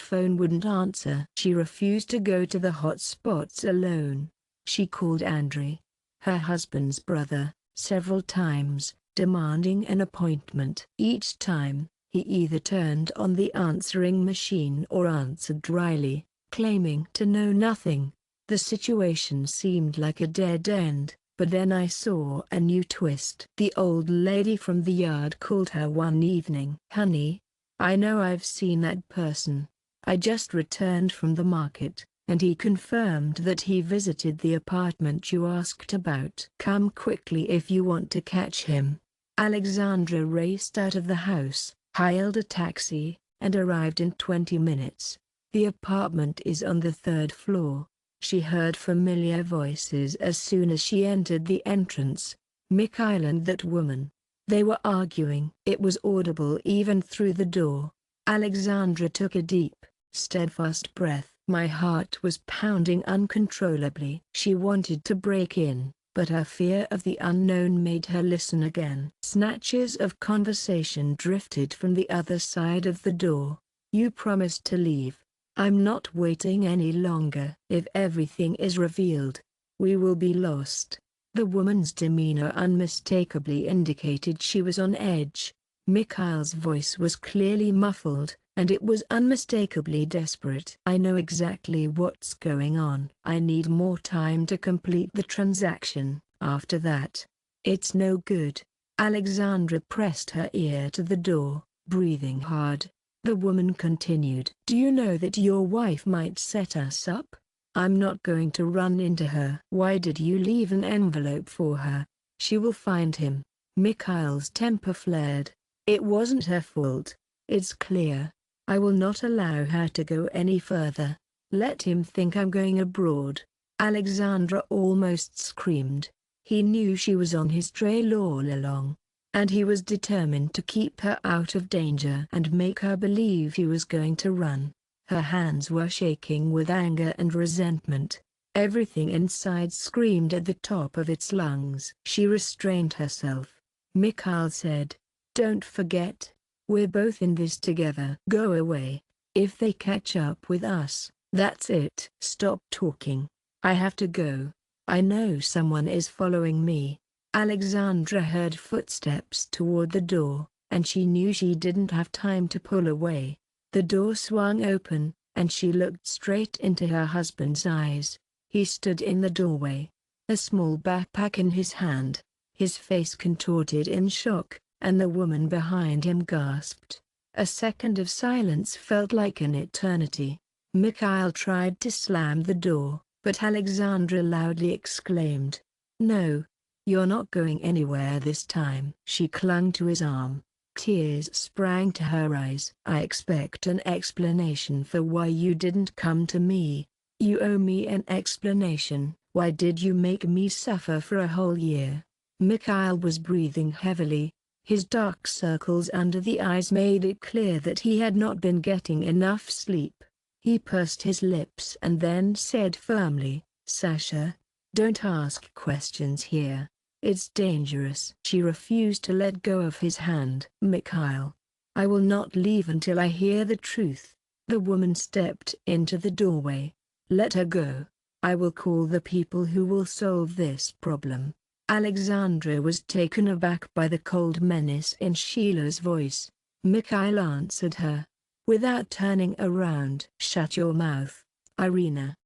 phone wouldn't answer. She refused to go to the hot spots alone. She called Andrei, her husband's brother, several times, demanding an appointment. Each time, he either turned on the answering machine or answered dryly, claiming to know nothing. The situation seemed like a dead end, but then I saw a new twist. The old lady from the yard called her one evening. "Honey, I know I've seen that person. I just returned from the market, and he confirmed that he visited the apartment you asked about. Come quickly if you want to catch him. Alexandra raced out of the house, hailed a taxi, and arrived in 20 minutes. The apartment is on the 3rd floor. She heard familiar voices as soon as she entered the entrance. Mikhail and that woman. They were arguing. It was audible even through the door. Alexandra took a deep, steadfast breath. My heart was pounding uncontrollably. She wanted to break in, but her fear of the unknown made her listen again. Snatches of conversation drifted from the other side of the door. You promised to leave. I'm not waiting any longer. If everything is revealed, we will be lost. The woman's demeanor unmistakably indicated she was on edge. Mikhail's voice was clearly muffled, and it was unmistakably desperate. I know exactly what's going on. I need more time to complete the transaction. After that, it's no good. Alexandra pressed her ear to the door, breathing hard. The woman continued. Do you know that your wife might set us up? I'm not going to run into her. Why did you leave an envelope for her? She will find him. Mikhail's temper flared. It wasn't her fault. It's clear. I will not allow her to go any further. Let him think I'm going abroad. Alexandra almost screamed. He knew she was on his trail all along, and he was determined to keep her out of danger and make her believe he was going to run. Her hands were shaking with anger and resentment. Everything inside screamed at the top of its lungs. She restrained herself. Mikhail said, "Don't forget, we're both in this together. Go away. If they catch up with us, that's it." "Stop talking. I have to go. I know someone is following me." Alexandra heard footsteps toward the door, and she knew she didn't have time to pull away. The door swung open, and she looked straight into her husband's eyes. He stood in the doorway, a small backpack in his hand, his face contorted in shock, and the woman behind him gasped. A second of silence felt like an eternity. Mikhail tried to slam the door, but Alexandra loudly exclaimed, "No, you're not going anywhere this time." She clung to his arm. Tears sprang to her eyes. "I expect an explanation for why you didn't come to me. You owe me an explanation. Why did you make me suffer for a whole year?" Mikhail was breathing heavily. His dark circles under the eyes made it clear that he had not been getting enough sleep. He pursed his lips and then said firmly, "Sasha, don't ask questions here. It's dangerous." She refused to let go of his hand. "Mikhail, I will not leave until I hear the truth." The woman stepped into the doorway. "Let her go. I will call the people who will solve this problem." Alexandra was taken aback by the cold menace in Sheila's voice. Mikhail answered her, without turning around. "Shut your mouth, Irina."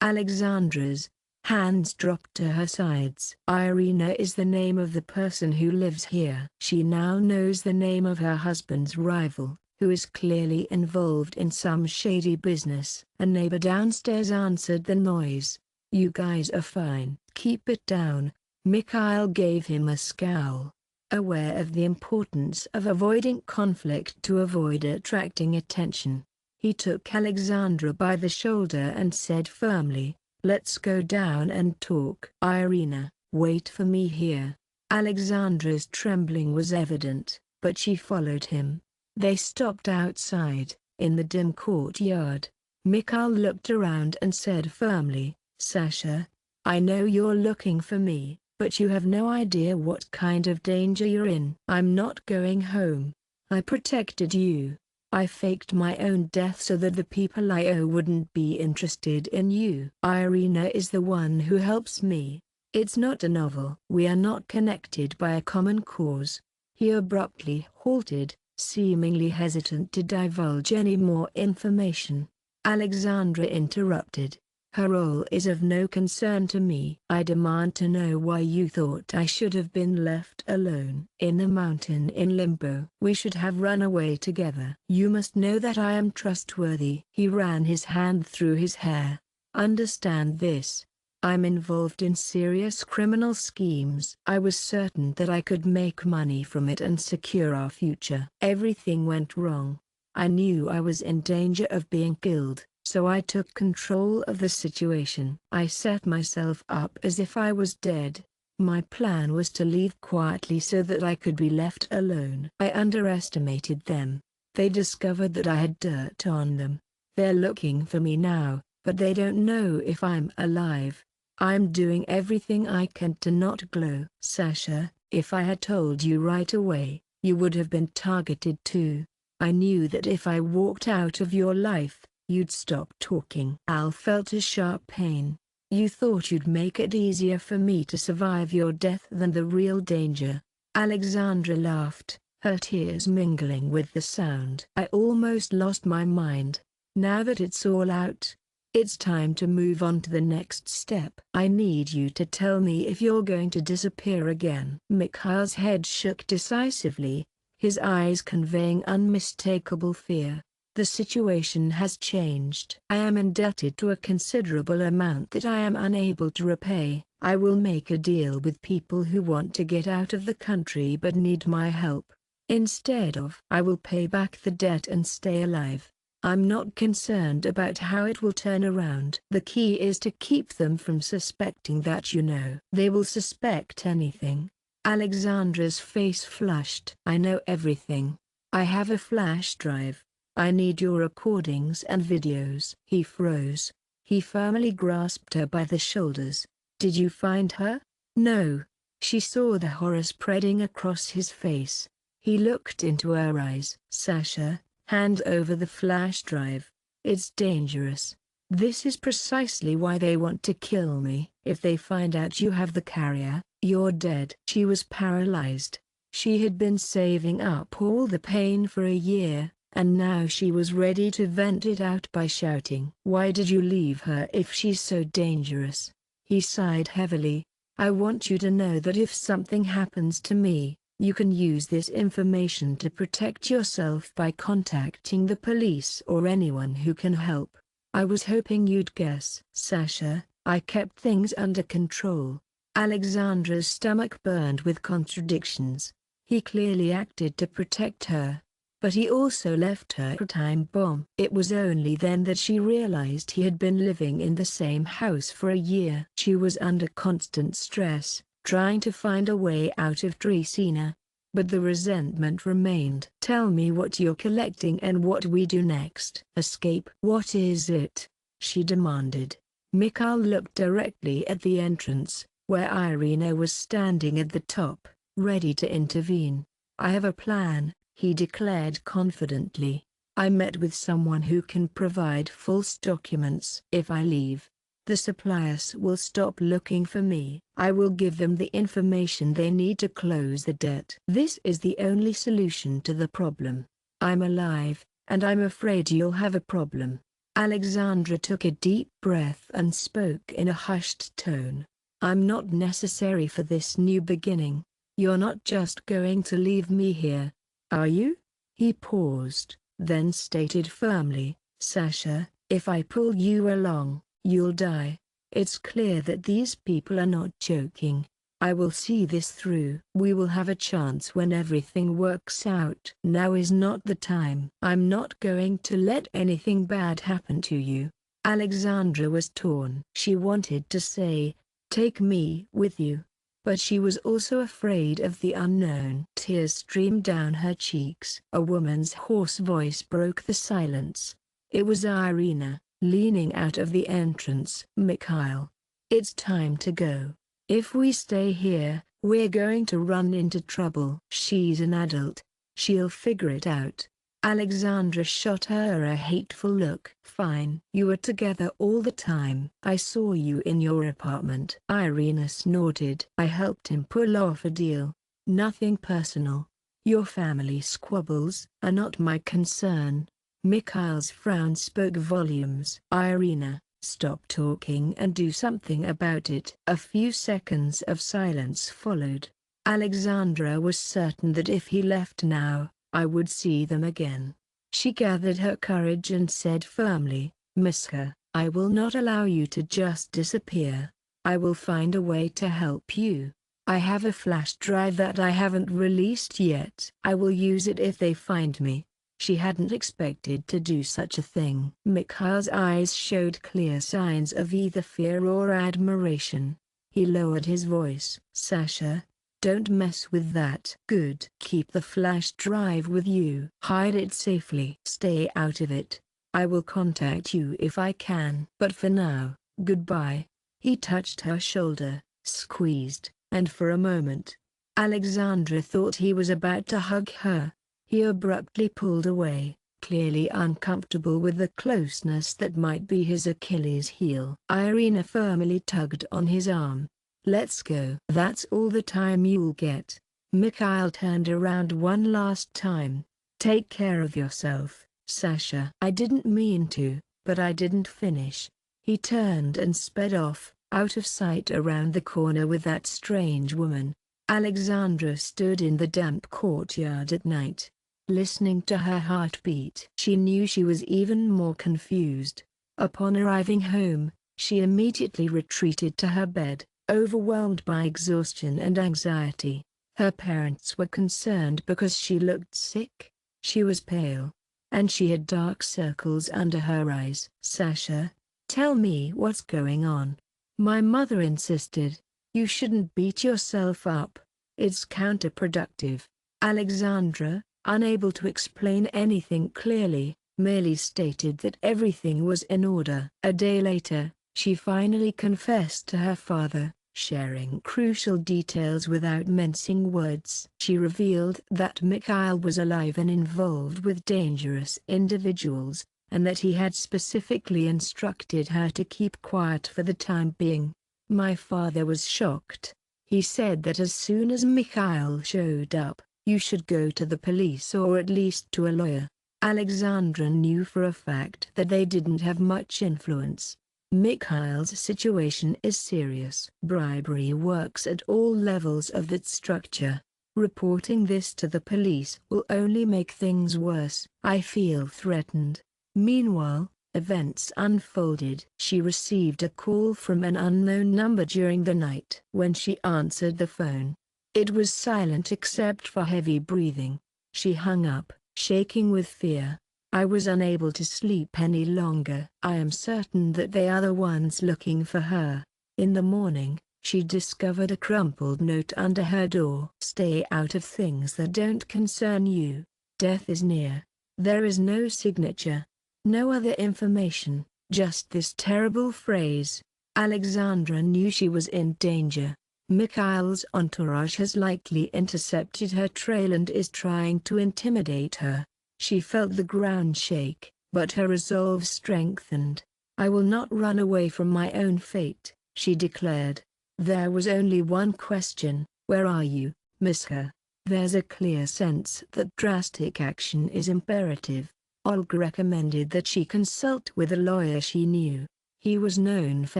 Alexandra's hands dropped to her sides. "Irina is the name of the person who lives here." She now knows the name of her husband's rival, who is clearly involved in some shady business. A neighbor downstairs answered the noise. "You guys are fine. Keep it down." Mikhail gave him a scowl. Aware of the importance of avoiding conflict to avoid attracting attention, he took Alexandra by the shoulder and said firmly, "Let's go down and talk." "Irina, wait for me here." Alexandra's trembling was evident, but she followed him. They stopped outside, in the dim courtyard. Mikhail looked around and said firmly, "Sasha, I know you're looking for me, but you have no idea what kind of danger you're in." "I'm not going home. I protected you. I faked my own death so that the people I owe wouldn't be interested in you. Irina is the one who helps me. It's not a novel. We are not connected by a common cause." He abruptly halted, seemingly hesitant to divulge any more information. Alexandra interrupted. "Her role is of no concern to me. I demand to know why you thought I should have been left alone in the mountain in limbo. We should have run away together. You must know that I am trustworthy." He ran his hand through his hair. Understand this. I'm involved in serious criminal schemes. I was certain that I could make money from it and secure our future. Everything went wrong. I knew I was in danger of being killed, so I took control of the situation. I set myself up as if I was dead. My plan was to leave quietly so that I could be left alone. I underestimated them. They discovered that I had dirt on them. They're looking for me now, but they don't know if I'm alive. I'm doing everything I can to not glow. Sasha, if I had told you right away, you would have been targeted too. I knew that if I walked out of your life, you'd stop talking. Al felt a sharp pain. You thought you'd make it easier for me to survive your death than the real danger. Alexandra laughed, her tears mingling with the sound. I almost lost my mind. Now that it's all out, it's time to move on to the next step. I need you to tell me if you're going to disappear again. Mikhail's head shook decisively, his eyes conveying unmistakable fear. The situation has changed. I am indebted to a considerable amount that I am unable to repay. I will make a deal with people who want to get out of the country but need my help. Instead of, I will pay back the debt and stay alive. I'm not concerned about how it will turn around. The key is to keep them from suspecting that you know. They will suspect anything. Alexandra's face flushed. I know everything. I have a flash drive. I need your recordings and videos. He froze. He firmly grasped her by the shoulders. Did you find her? No. She saw the horror spreading across his face. He looked into her eyes. Sasha, hand over the flash drive. It's dangerous. This is precisely why they want to kill me. If they find out you have the carrier, you're dead. She was paralyzed. She had been saving up all the pain for a year, and now she was ready to vent it out by shouting. Why did you leave her if she's so dangerous? He sighed heavily. I want you to know that if something happens to me, you can use this information to protect yourself by contacting the police or anyone who can help. I was hoping you'd guess. Sasha, I kept things under control. Alexandra's stomach burned with contradictions. He clearly acted to protect her, but he also left her a time bomb. It was only then that she realized he had been living in the same house for a year. She was under constant stress, trying to find a way out of Dresina. But the resentment remained. Tell me what you're collecting and what we do next. Escape. What is it? She demanded. Mikhail looked directly at the entrance, where Irina was standing at the top, ready to intervene. I have a plan, he declared confidently. I met with someone who can provide false documents. If I leave, the suppliers will stop looking for me. I will give them the information they need to close the debt. This is the only solution to the problem. I'm alive, and I'm afraid you'll have a problem. Alexandra took a deep breath and spoke in a hushed tone. I'm not necessary for this new beginning. You're not just going to leave me here, are you? He paused, then stated firmly, Sasha, if I pull you along, you'll die. It's clear that these people are not joking. I will see this through. We will have a chance when everything works out. Now is not the time. I'm not going to let anything bad happen to you. Alexandra was torn. She wanted to say, take me with you. But she was also afraid of the unknown. Tears streamed down her cheeks. A woman's hoarse voice broke the silence. It was Irina, leaning out of the entrance. Mikhail, it's time to go. If we stay here, we're going to run into trouble. She's an adult. She'll figure it out. Alexandra shot her a hateful look. Fine. You were together all the time. I saw you in your apartment. Irina snorted. I helped him pull off a deal. Nothing personal. Your family squabbles are not my concern. Mikhail's frown spoke volumes. Irina, stop talking and do something about it. A few seconds of silence followed. Alexandra was certain that if he left now, I would see them again. She gathered her courage and said firmly, Miska, I will not allow you to just disappear. I will find a way to help you. I have a flash drive that I haven't released yet. I will use it if they find me. She hadn't expected to do such a thing. Mikhail's eyes showed clear signs of either fear or admiration. He lowered his voice. Sasha, don't mess with that. Good. Keep the flash drive with you. Hide it safely. Stay out of it. I will contact you if I can. But for now, goodbye. He touched her shoulder, squeezed, and for a moment, Alexandra thought he was about to hug her. He abruptly pulled away, clearly uncomfortable with the closeness that might be his Achilles heel. Irina firmly tugged on his arm. Let's go. That's all the time you'll get. Mikhail turned around one last time. Take care of yourself, Sasha. I didn't mean to, but I didn't finish. He turned and sped off, out of sight around the corner with that strange woman. Alexandra stood in the damp courtyard at night, listening to her heartbeat. She knew she was even more confused. Upon arriving home, she immediately retreated to her bed, overwhelmed by exhaustion and anxiety. Her parents were concerned because she looked sick. She was pale, and she had dark circles under her eyes. Sasha, tell me what's going on. My mother insisted. You shouldn't beat yourself up. It's counterproductive. Alexandra, unable to explain anything clearly, merely stated that everything was in order. A day later, she finally confessed to her father, sharing crucial details without mincing words. She revealed that Mikhail was alive and involved with dangerous individuals, and that he had specifically instructed her to keep quiet for the time being. My father was shocked. He said that as soon as Mikhail showed up, you should go to the police or at least to a lawyer. Alexandra knew for a fact that they didn't have much influence. Mikhail's situation is serious. Bribery works at all levels of that structure. Reporting this to the police will only make things worse. I feel threatened. Meanwhile, events unfolded. She received a call from an unknown number during the night. When she answered the phone, it was silent except for heavy breathing. She hung up, shaking with fear. I was unable to sleep any longer. I am certain that they are the ones looking for her. In the morning, she discovered a crumpled note under her door. Stay out of things that don't concern you. Death is near. There is no signature. No other information, just this terrible phrase. Alexandra knew she was in danger. Mikhail's entourage has likely intercepted her trail and is trying to intimidate her. She felt the ground shake, but her resolve strengthened. I will not run away from my own fate, she declared. There was only one question: where are you, Miska? There's a clear sense that drastic action is imperative. Olga recommended that she consult with a lawyer she knew. He was known for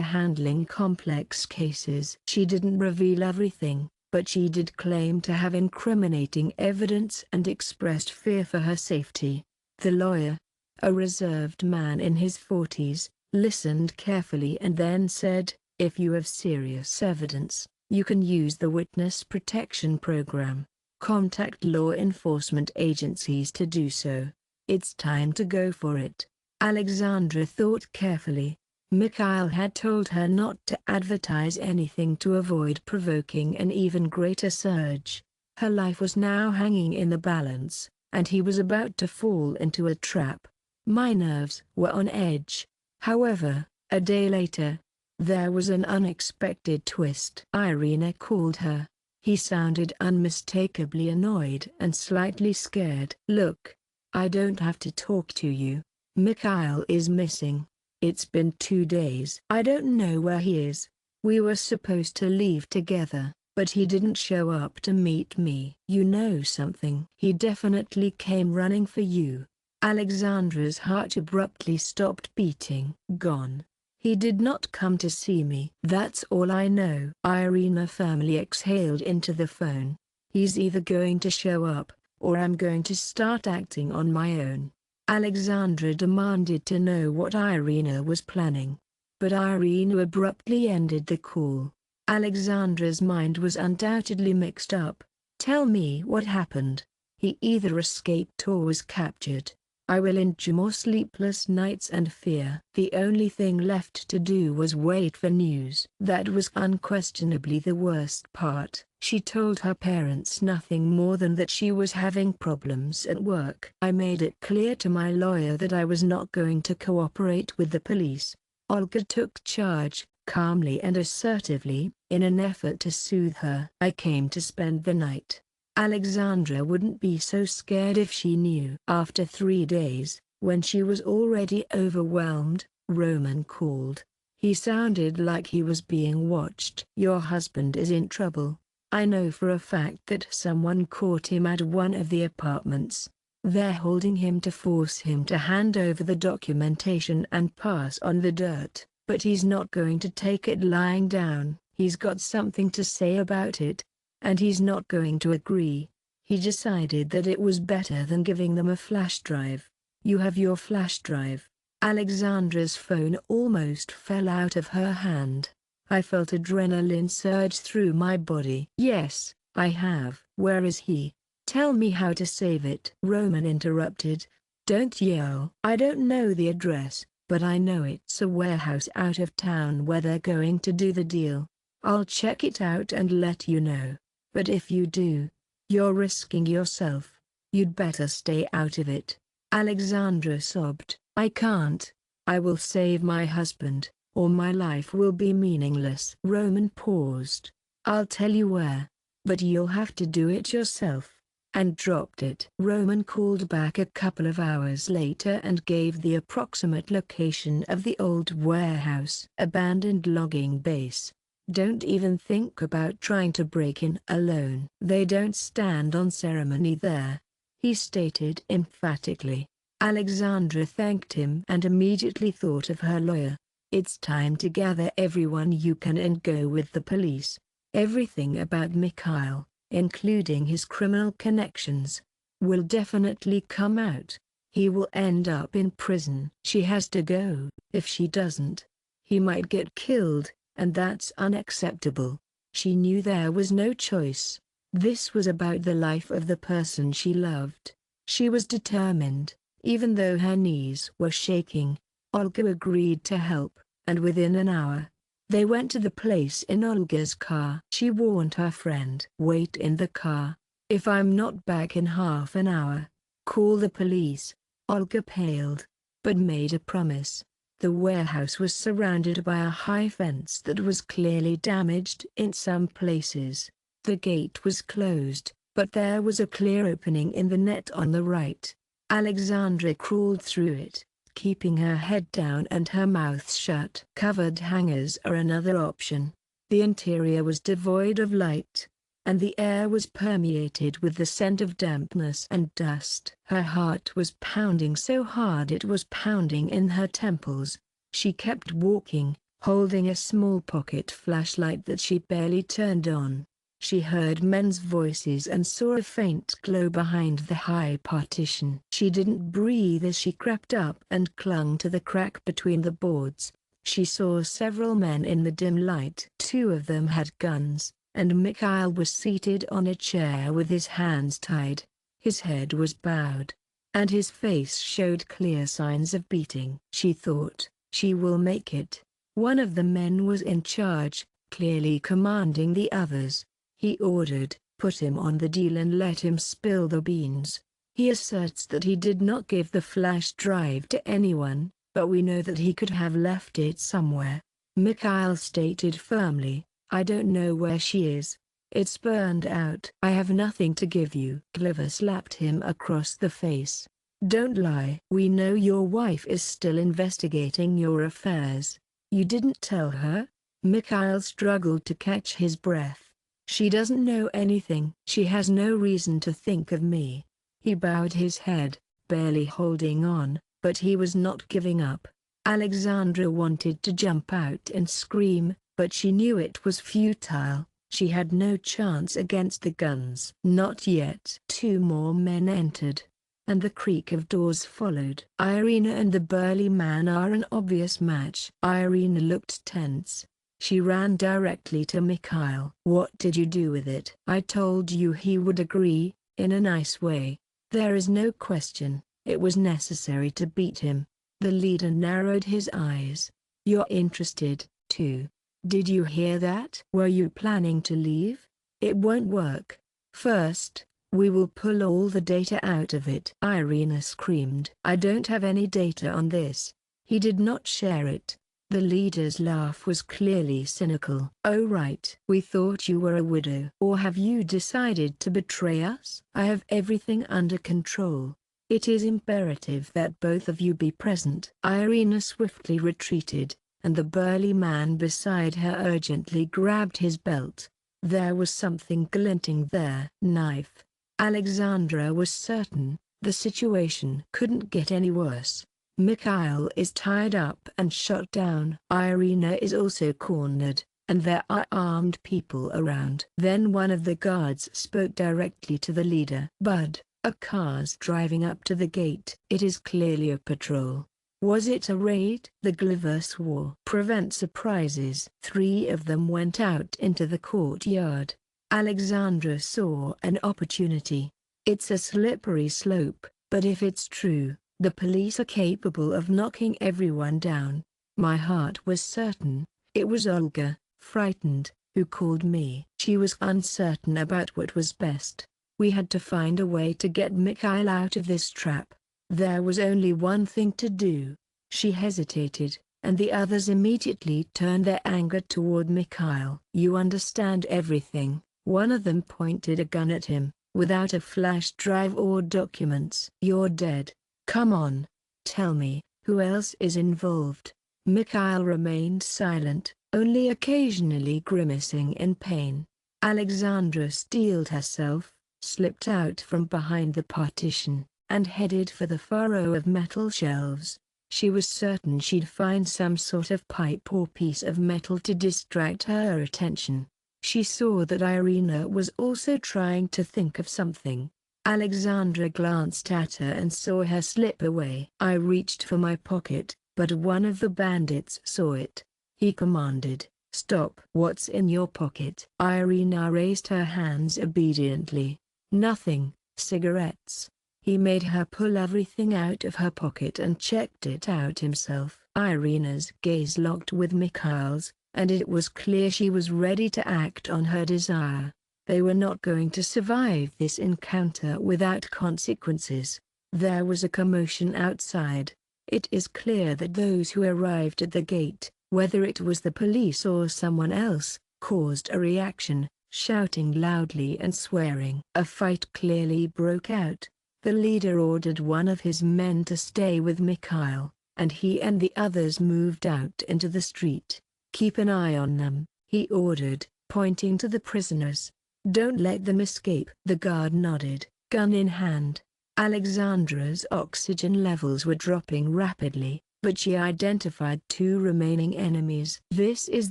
handling complex cases. She didn't reveal everything, but she did claim to have incriminating evidence and expressed fear for her safety. The lawyer, a reserved man in his 40s, listened carefully and then said, if you have serious evidence, you can use the Witness Protection Program. Contact law enforcement agencies to do so. It's time to go for it. Alexandra thought carefully. Mikhail had told her not to advertise anything to avoid provoking an even greater surge. Her life was now hanging in the balance, and he was about to fall into a trap. My nerves were on edge. However, a day later, there was an unexpected twist. Irina called her. He sounded unmistakably annoyed and slightly scared. Look, I don't have to talk to you. Mikhail is missing. It's been 2 days. I don't know where he is. We were supposed to leave together, but he didn't show up to meet me. You know something? He definitely came running for you. Alexandra's heart abruptly stopped beating. Gone. He did not come to see me. That's all I know. Irina firmly exhaled into the phone. He's either going to show up, or I'm going to start acting on my own. Alexandra demanded to know what Irina was planning. But Irina abruptly ended the call. Alexandra's mind was undoubtedly mixed up. "Tell me what happened." "He either escaped or was captured. I will endure more sleepless nights and fear." The only thing left to do was wait for news. That was unquestionably the worst part. She told her parents nothing more than that she was having problems at work. "I made it clear to my lawyer that I was not going to cooperate with the police." Olga took charge, calmly and assertively, in an effort to soothe her. "I came to spend the night." Alexandra wouldn't be so scared if she knew. After 3 days, when she was already overwhelmed, Roman called. He sounded like he was being watched. "Your husband is in trouble. I know for a fact that someone caught him at one of the apartments. They're holding him to force him to hand over the documentation and pass on the dirt, but he's not going to take it lying down. He's got something to say about it, and he's not going to agree. He decided that it was better than giving them a flash drive." "You have your flash drive?" Alexandra's phone almost fell out of her hand. I felt adrenaline surge through my body. "Yes, I have." "Where is he? Tell me how to save it." Roman interrupted. "Don't yell." "I don't know the address, but I know it's a warehouse out of town where they're going to do the deal. I'll check it out and let you know. But if you do, you're risking yourself. You'd better stay out of it." Alexandra sobbed. "I can't. I will save my husband, or my life will be meaningless." Roman paused. "I'll tell you where, but you'll have to do it yourself," and dropped it. Roman called back a couple of hours later and gave the approximate location of the old warehouse. "Abandoned logging base. Don't even think about trying to break in alone. They don't stand on ceremony there," he stated emphatically. Alexandra thanked him and immediately thought of her lawyer. "It's time to gather everyone you can and go with the police. Everything about Mikhail, including his criminal connections, will definitely come out. He will end up in prison. She has to go. If she doesn't, he might get killed, and that's unacceptable." She knew there was no choice. This was about the life of the person she loved. She was determined, even though her knees were shaking. Olga agreed to help, and within an hour, they went to the place in Olga's car. She warned her friend. "Wait in the car. If I'm not back in half an hour, call the police." Olga paled, but made a promise. The warehouse was surrounded by a high fence that was clearly damaged in some places. The gate was closed, but there was a clear opening in the net on the right. Alexandra crawled through it, keeping her head down and her mouth shut. Covered hangars are another option. The interior was devoid of light, and the air was permeated with the scent of dampness and dust. Her heart was pounding so hard it was pounding in her temples. She kept walking, holding a small pocket flashlight that she barely turned on. She heard men's voices and saw a faint glow behind the high partition. She didn't breathe as she crept up and clung to the crack between the boards. She saw several men in the dim light. 2 of them had guns, and Mikhail was seated on a chair with his hands tied. His head was bowed, and his face showed clear signs of beating. She thought, she will make it. One of the men was in charge, clearly commanding the others. He ordered, "Put him on the deal and let him spill the beans." He asserts that he did not give the flash drive to anyone, but we know that he could have left it somewhere. Mikhail stated firmly, "I don't know where she is. It's burned out." "I have nothing to give you." Cliver slapped him across the face. "Don't lie. We know your wife is still investigating your affairs. You didn't tell her?" Mikhail struggled to catch his breath. "She doesn't know anything. She has no reason to think of me." He bowed his head, barely holding on, but he was not giving up. Alexandra wanted to jump out and scream, but she knew it was futile. She had no chance against the guns. Not yet. 2 more men entered. and the creak of doors followed. Irina and the burly man are an obvious match. Irina looked tense. She ran directly to Mikhail. "What did you do with it?" "I told you he would agree, in a nice way. There is no question, it was necessary to beat him." The leader narrowed his eyes. "You're interested, too. Did you hear that?" "Were you planning to leave?" "It won't work. First, we will pull all the data out of it." Irina screamed. "I don't have any data on this." He did not share it. The leader's laugh was clearly cynical. "Oh right. We thought you were a widow. Or have you decided to betray us?" "I have everything under control. It is imperative that both of you be present." Irina swiftly retreated, and the burly man beside her urgently grabbed his belt. There was something glinting there. Knife. Alexandra was certain, the situation couldn't get any worse. Mikhail is tied up and shot down. Irina is also cornered, and there are armed people around. Then one of the guards spoke directly to the leader. "Bud, a car's driving up to the gate." "It is clearly a patrol." "Was it a raid?" The Gliver swore. "Prevent surprises." 3 of them went out into the courtyard. Alexandra saw an opportunity. It's a slippery slope, but if it's true, the police are capable of knocking everyone down. My heart was certain. It was Olga, frightened, who called me. She was uncertain about what was best. We had to find a way to get Mikhail out of this trap. There was only one thing to do. She hesitated, and the others immediately turned their anger toward Mikhail. "You understand everything." One of them pointed a gun at him, "Without a flash drive or documents. You're dead. Come on. Tell me, who else is involved?" Mikhail remained silent, only occasionally grimacing in pain. Alexandra steeled herself, slipped out from behind the partition, and headed for the furrow of metal shelves. She was certain she'd find some sort of pipe or piece of metal to distract her attention. She saw that Irina was also trying to think of something. Alexandra glanced at her and saw her slip away. I reached for my pocket, but one of the bandits saw it. He commanded, "Stop." "What's in your pocket?" Irina raised her hands obediently. "Nothing, cigarettes." He made her pull everything out of her pocket and checked it out himself. Irina's gaze locked with Mikhail's, and it was clear she was ready to act on her desire. They were not going to survive this encounter without consequences. There was a commotion outside. It is clear that those who arrived at the gate, whether it was the police or someone else, caused a reaction, shouting loudly and swearing. A fight clearly broke out. The leader ordered one of his men to stay with Mikhail, and he and the others moved out into the street. "Keep an eye on them," he ordered, pointing to the prisoners. "Don't let them escape." The guard nodded, gun in hand. Alexandra's oxygen levels were dropping rapidly, but she identified 2 remaining enemies. "This is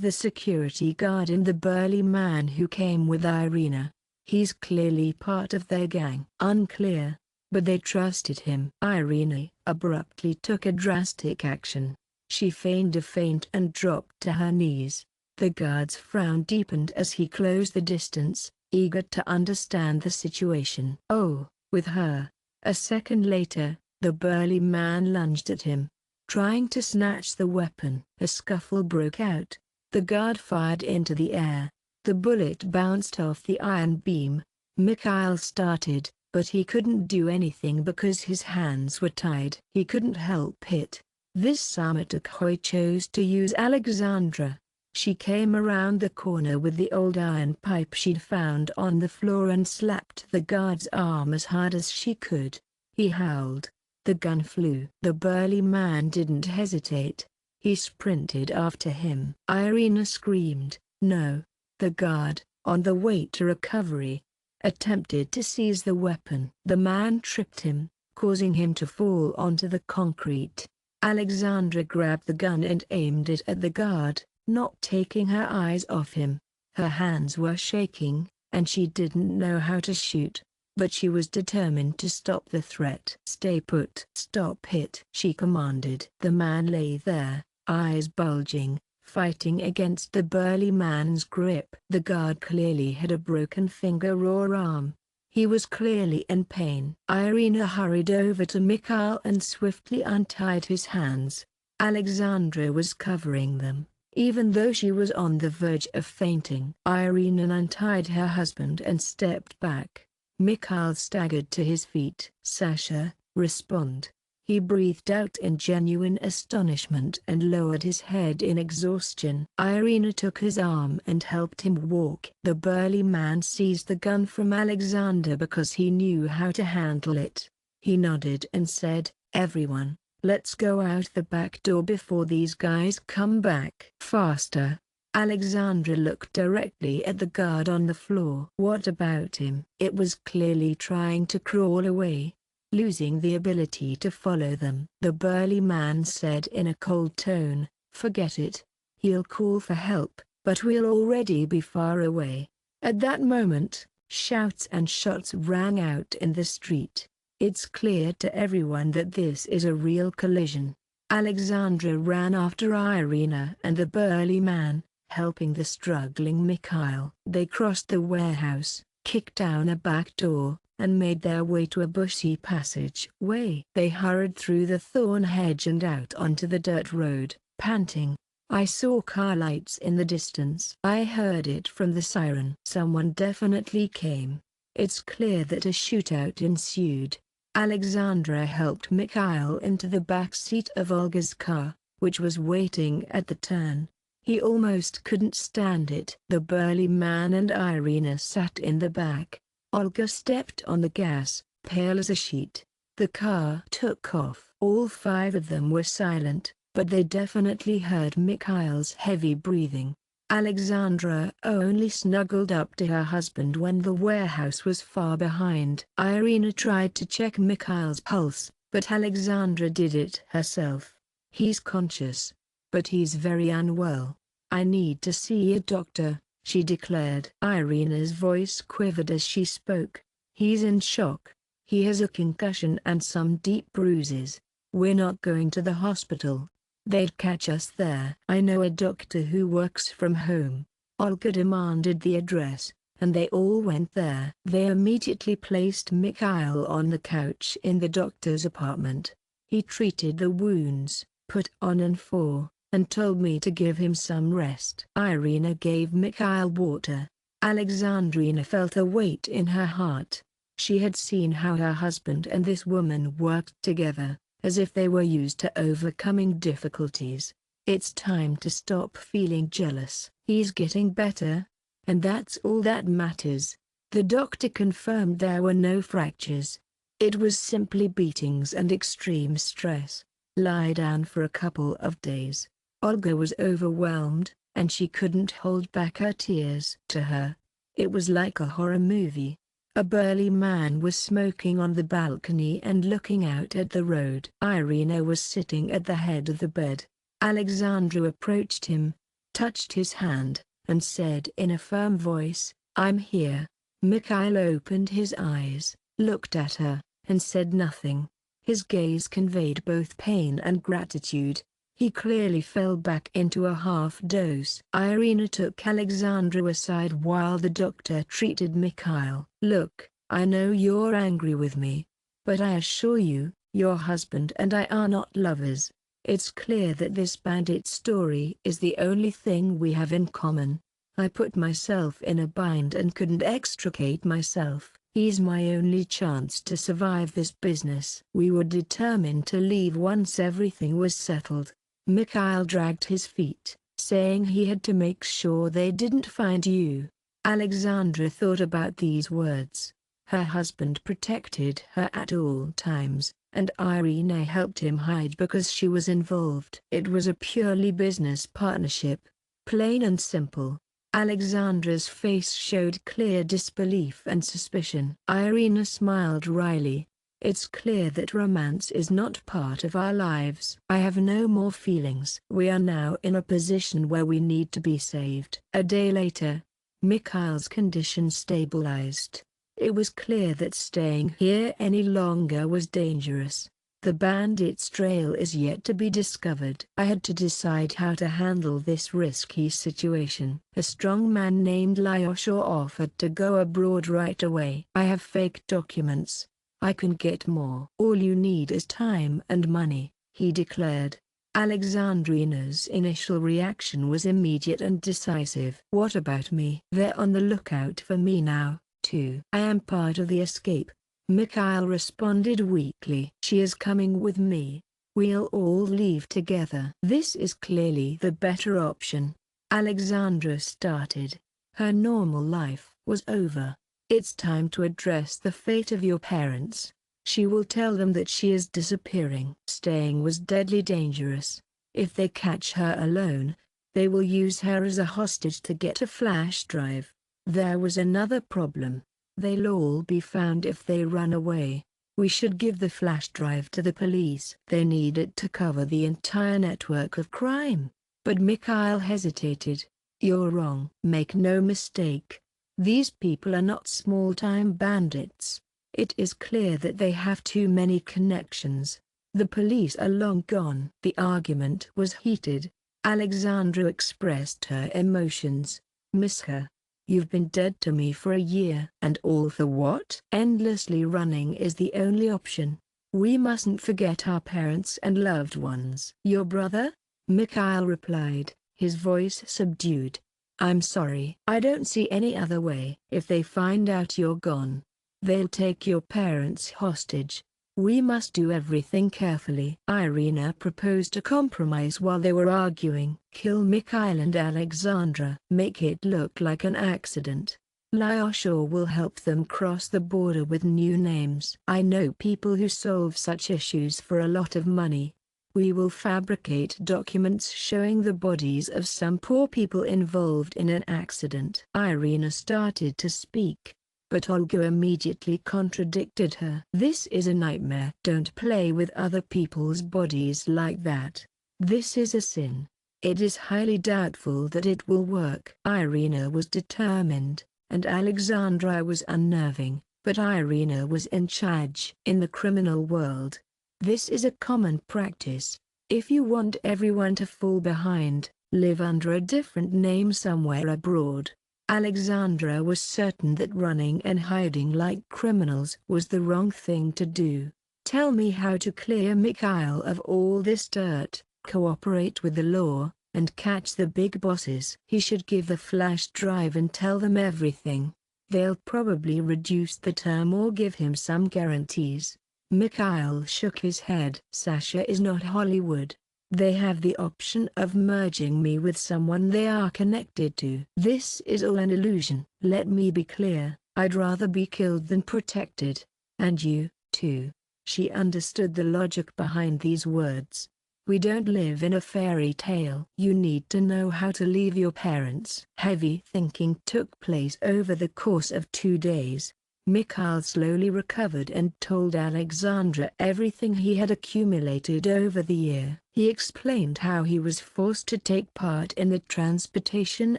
the security guard and the burly man who came with Irina. He's clearly part of their gang." Unclear, but they trusted him. Irina abruptly took a drastic action. She feigned a faint and dropped to her knees. The guard's frown deepened as he closed the distance, eager to understand the situation. "Oh, with her." A second later, the burly man lunged at him, trying to snatch the weapon. A scuffle broke out. The guard fired into the air. The bullet bounced off the iron beam. Mikhail started, but he couldn't do anything because his hands were tied. He couldn't help it. This Samatakhoi chose to use Alexandra. She came around the corner with the old iron pipe she'd found on the floor and slapped the guard's arm as hard as she could. He howled. The gun flew. The burly man didn't hesitate. He sprinted after him. Irina screamed, "No!" The guard, on the way to recovery, attempted to seize the weapon. The man tripped him, causing him to fall onto the concrete. Alexandra grabbed the gun and aimed it at the guard, not taking her eyes off him. Her hands were shaking, and she didn't know how to shoot. but she was determined to stop the threat. "Stay put. Stop it," she commanded. The man lay there, eyes bulging, fighting against the burly man's grip. The guard clearly had a broken finger or arm. He was clearly in pain. Irina hurried over to Mikhail and swiftly untied his hands. Alexandra was covering them, even though she was on the verge of fainting. Irina untied her husband and stepped back. Mikhail staggered to his feet. "Sasha, respond." He breathed out in genuine astonishment and lowered his head in exhaustion. Irina took his arm and helped him walk. The burly man seized the gun from Alexander because he knew how to handle it. He nodded and said, "Everyone, let's go out the back door before these guys come back." "Faster." Alexandra looked directly at the guard on the floor. "What about him?" It was clearly trying to crawl away, losing the ability to follow them. The burly man said in a cold tone, "Forget it. He'll call for help, but we'll already be far away." At that moment, shouts and shots rang out in the street. It's clear to everyone that this is a real collision. Alexandra ran after Irina and the burly man, helping the struggling Mikhail. They crossed the warehouse, kicked down a back door, and made their way to a bushy passageway. They hurried through the thorn hedge and out onto the dirt road, panting. "I saw car lights in the distance. I heard it from the siren." Someone definitely came. It's clear that a shootout ensued. Alexandra helped Mikhail into the back seat of Olga's car, which was waiting at the turn. He almost couldn't stand it. The burly man and Irina sat in the back. Olga stepped on the gas, pale as a sheet. The car took off. All five of them were silent, but they definitely heard Mikhail's heavy breathing. Alexandra only snuggled up to her husband when the warehouse was far behind. Irina tried to check Mikhail's pulse, but Alexandra did it herself. "He's conscious, but he's very unwell. I need to see a doctor," she declared. Irina's voice quivered as she spoke. "He's in shock. He has a concussion and some deep bruises. We're not going to the hospital. They'd catch us there." "I know a doctor who works from home." Olga demanded the address, and they all went there. They immediately placed Mikhail on the couch in the doctor's apartment. He treated the wounds, put on N4, and told me to give him some rest. Irina gave Mikhail water. Alexandrina felt a weight in her heart. She had seen how her husband and this woman worked together, as if they were used to overcoming difficulties. It's time to stop feeling jealous. "He's getting better, and that's all that matters." The doctor confirmed there were no fractures. It was simply beatings and extreme stress. "Lie down for a couple of days." Olga was overwhelmed, and she couldn't hold back her tears. To her, it was like a horror movie. A burly man was smoking on the balcony and looking out at the road. Irina was sitting at the head of the bed. Alexandra approached him, touched his hand, and said in a firm voice, "I'm here." Mikhail opened his eyes, looked at her, and said nothing. His gaze conveyed both pain and gratitude. He clearly fell back into a half-doze. Irina took Alexandra aside while the doctor treated Mikhail. "Look, I know you're angry with me, but I assure you, your husband and I are not lovers. It's clear that this bandit story is the only thing we have in common. I put myself in a bind and couldn't extricate myself. He's my only chance to survive this business." "We were determined to leave once everything was settled." Mikhail dragged his feet, saying he had to make sure they didn't find you. Alexandra thought about these words. Her husband protected her at all times, and Irina helped him hide because she was involved. It was a purely business partnership, plain and simple. Alexandra's face showed clear disbelief and suspicion. Irina smiled wryly. "It's clear that romance is not part of our lives. I have no more feelings. We are now in a position where we need to be saved." A day later, Mikhail's condition stabilized. It was clear that staying here any longer was dangerous. The bandit's trail is yet to be discovered. I had to decide how to handle this risky situation. A strong man named Lyoshaw offered to go abroad right away. I have fake documents. I can get more. All you need is time and money, he declared. Alexandrina's initial reaction was immediate and decisive. What about me? They're on the lookout for me now, too. I am part of the escape, Mikhail responded weakly. She is coming with me. We'll all leave together. This is clearly the better option. Alexandra started. Her normal life was over. It's time to address the fate of your parents. She will tell them that she is disappearing. Staying was deadly dangerous. If they catch her alone, they will use her as a hostage to get a flash drive. There was another problem. They'll all be found if they run away. We should give the flash drive to the police. They need it to cover the entire network of crime. But Mikhail hesitated. You're wrong. Make no mistake. These people are not small-time bandits. It is clear that they have too many connections. The police are long gone. The argument was heated. Alexandra expressed her emotions. Miska, you've been dead to me for a year. And all for what? Endlessly running is the only option. We mustn't forget our parents and loved ones. Your brother? Mikhail replied, his voice subdued. I'm sorry. I don't see any other way. If they find out you're gone, they'll take your parents hostage. We must do everything carefully. Irina proposed a compromise while they were arguing. Kill Mikhail and Alexandra. Make it look like an accident. Lyoshaw will help them cross the border with new names. I know people who solve such issues for a lot of money. We will fabricate documents showing the bodies of some poor people involved in an accident. Irina started to speak, but Olga immediately contradicted her. This is a nightmare. Don't play with other people's bodies like that. This is a sin. It is highly doubtful that it will work. Irina was determined, and Alexandra was unnerving, but Irina was in charge. In the criminal world, this is a common practice. If you want everyone to fall behind, live under a different name somewhere abroad. Alexandra was certain that running and hiding like criminals was the wrong thing to do. Tell me how to clear Mikhail of all this dirt, cooperate with the law, and catch the big bosses. He should give the flash drive and tell them everything. They'll probably reduce the term or give him some guarantees. Mikhail shook his head. Sasha is not Hollywood. They have the option of merging me with someone they are connected to. This is all an illusion. Let me be clear, I'd rather be killed than protected. And you, too. She understood the logic behind these words. We don't live in a fairy tale. You need to know how to leave your parents. Heavy thinking took place over the course of 2 days. Mikhail slowly recovered and told Alexandra everything he had accumulated over the year. He explained how he was forced to take part in the transportation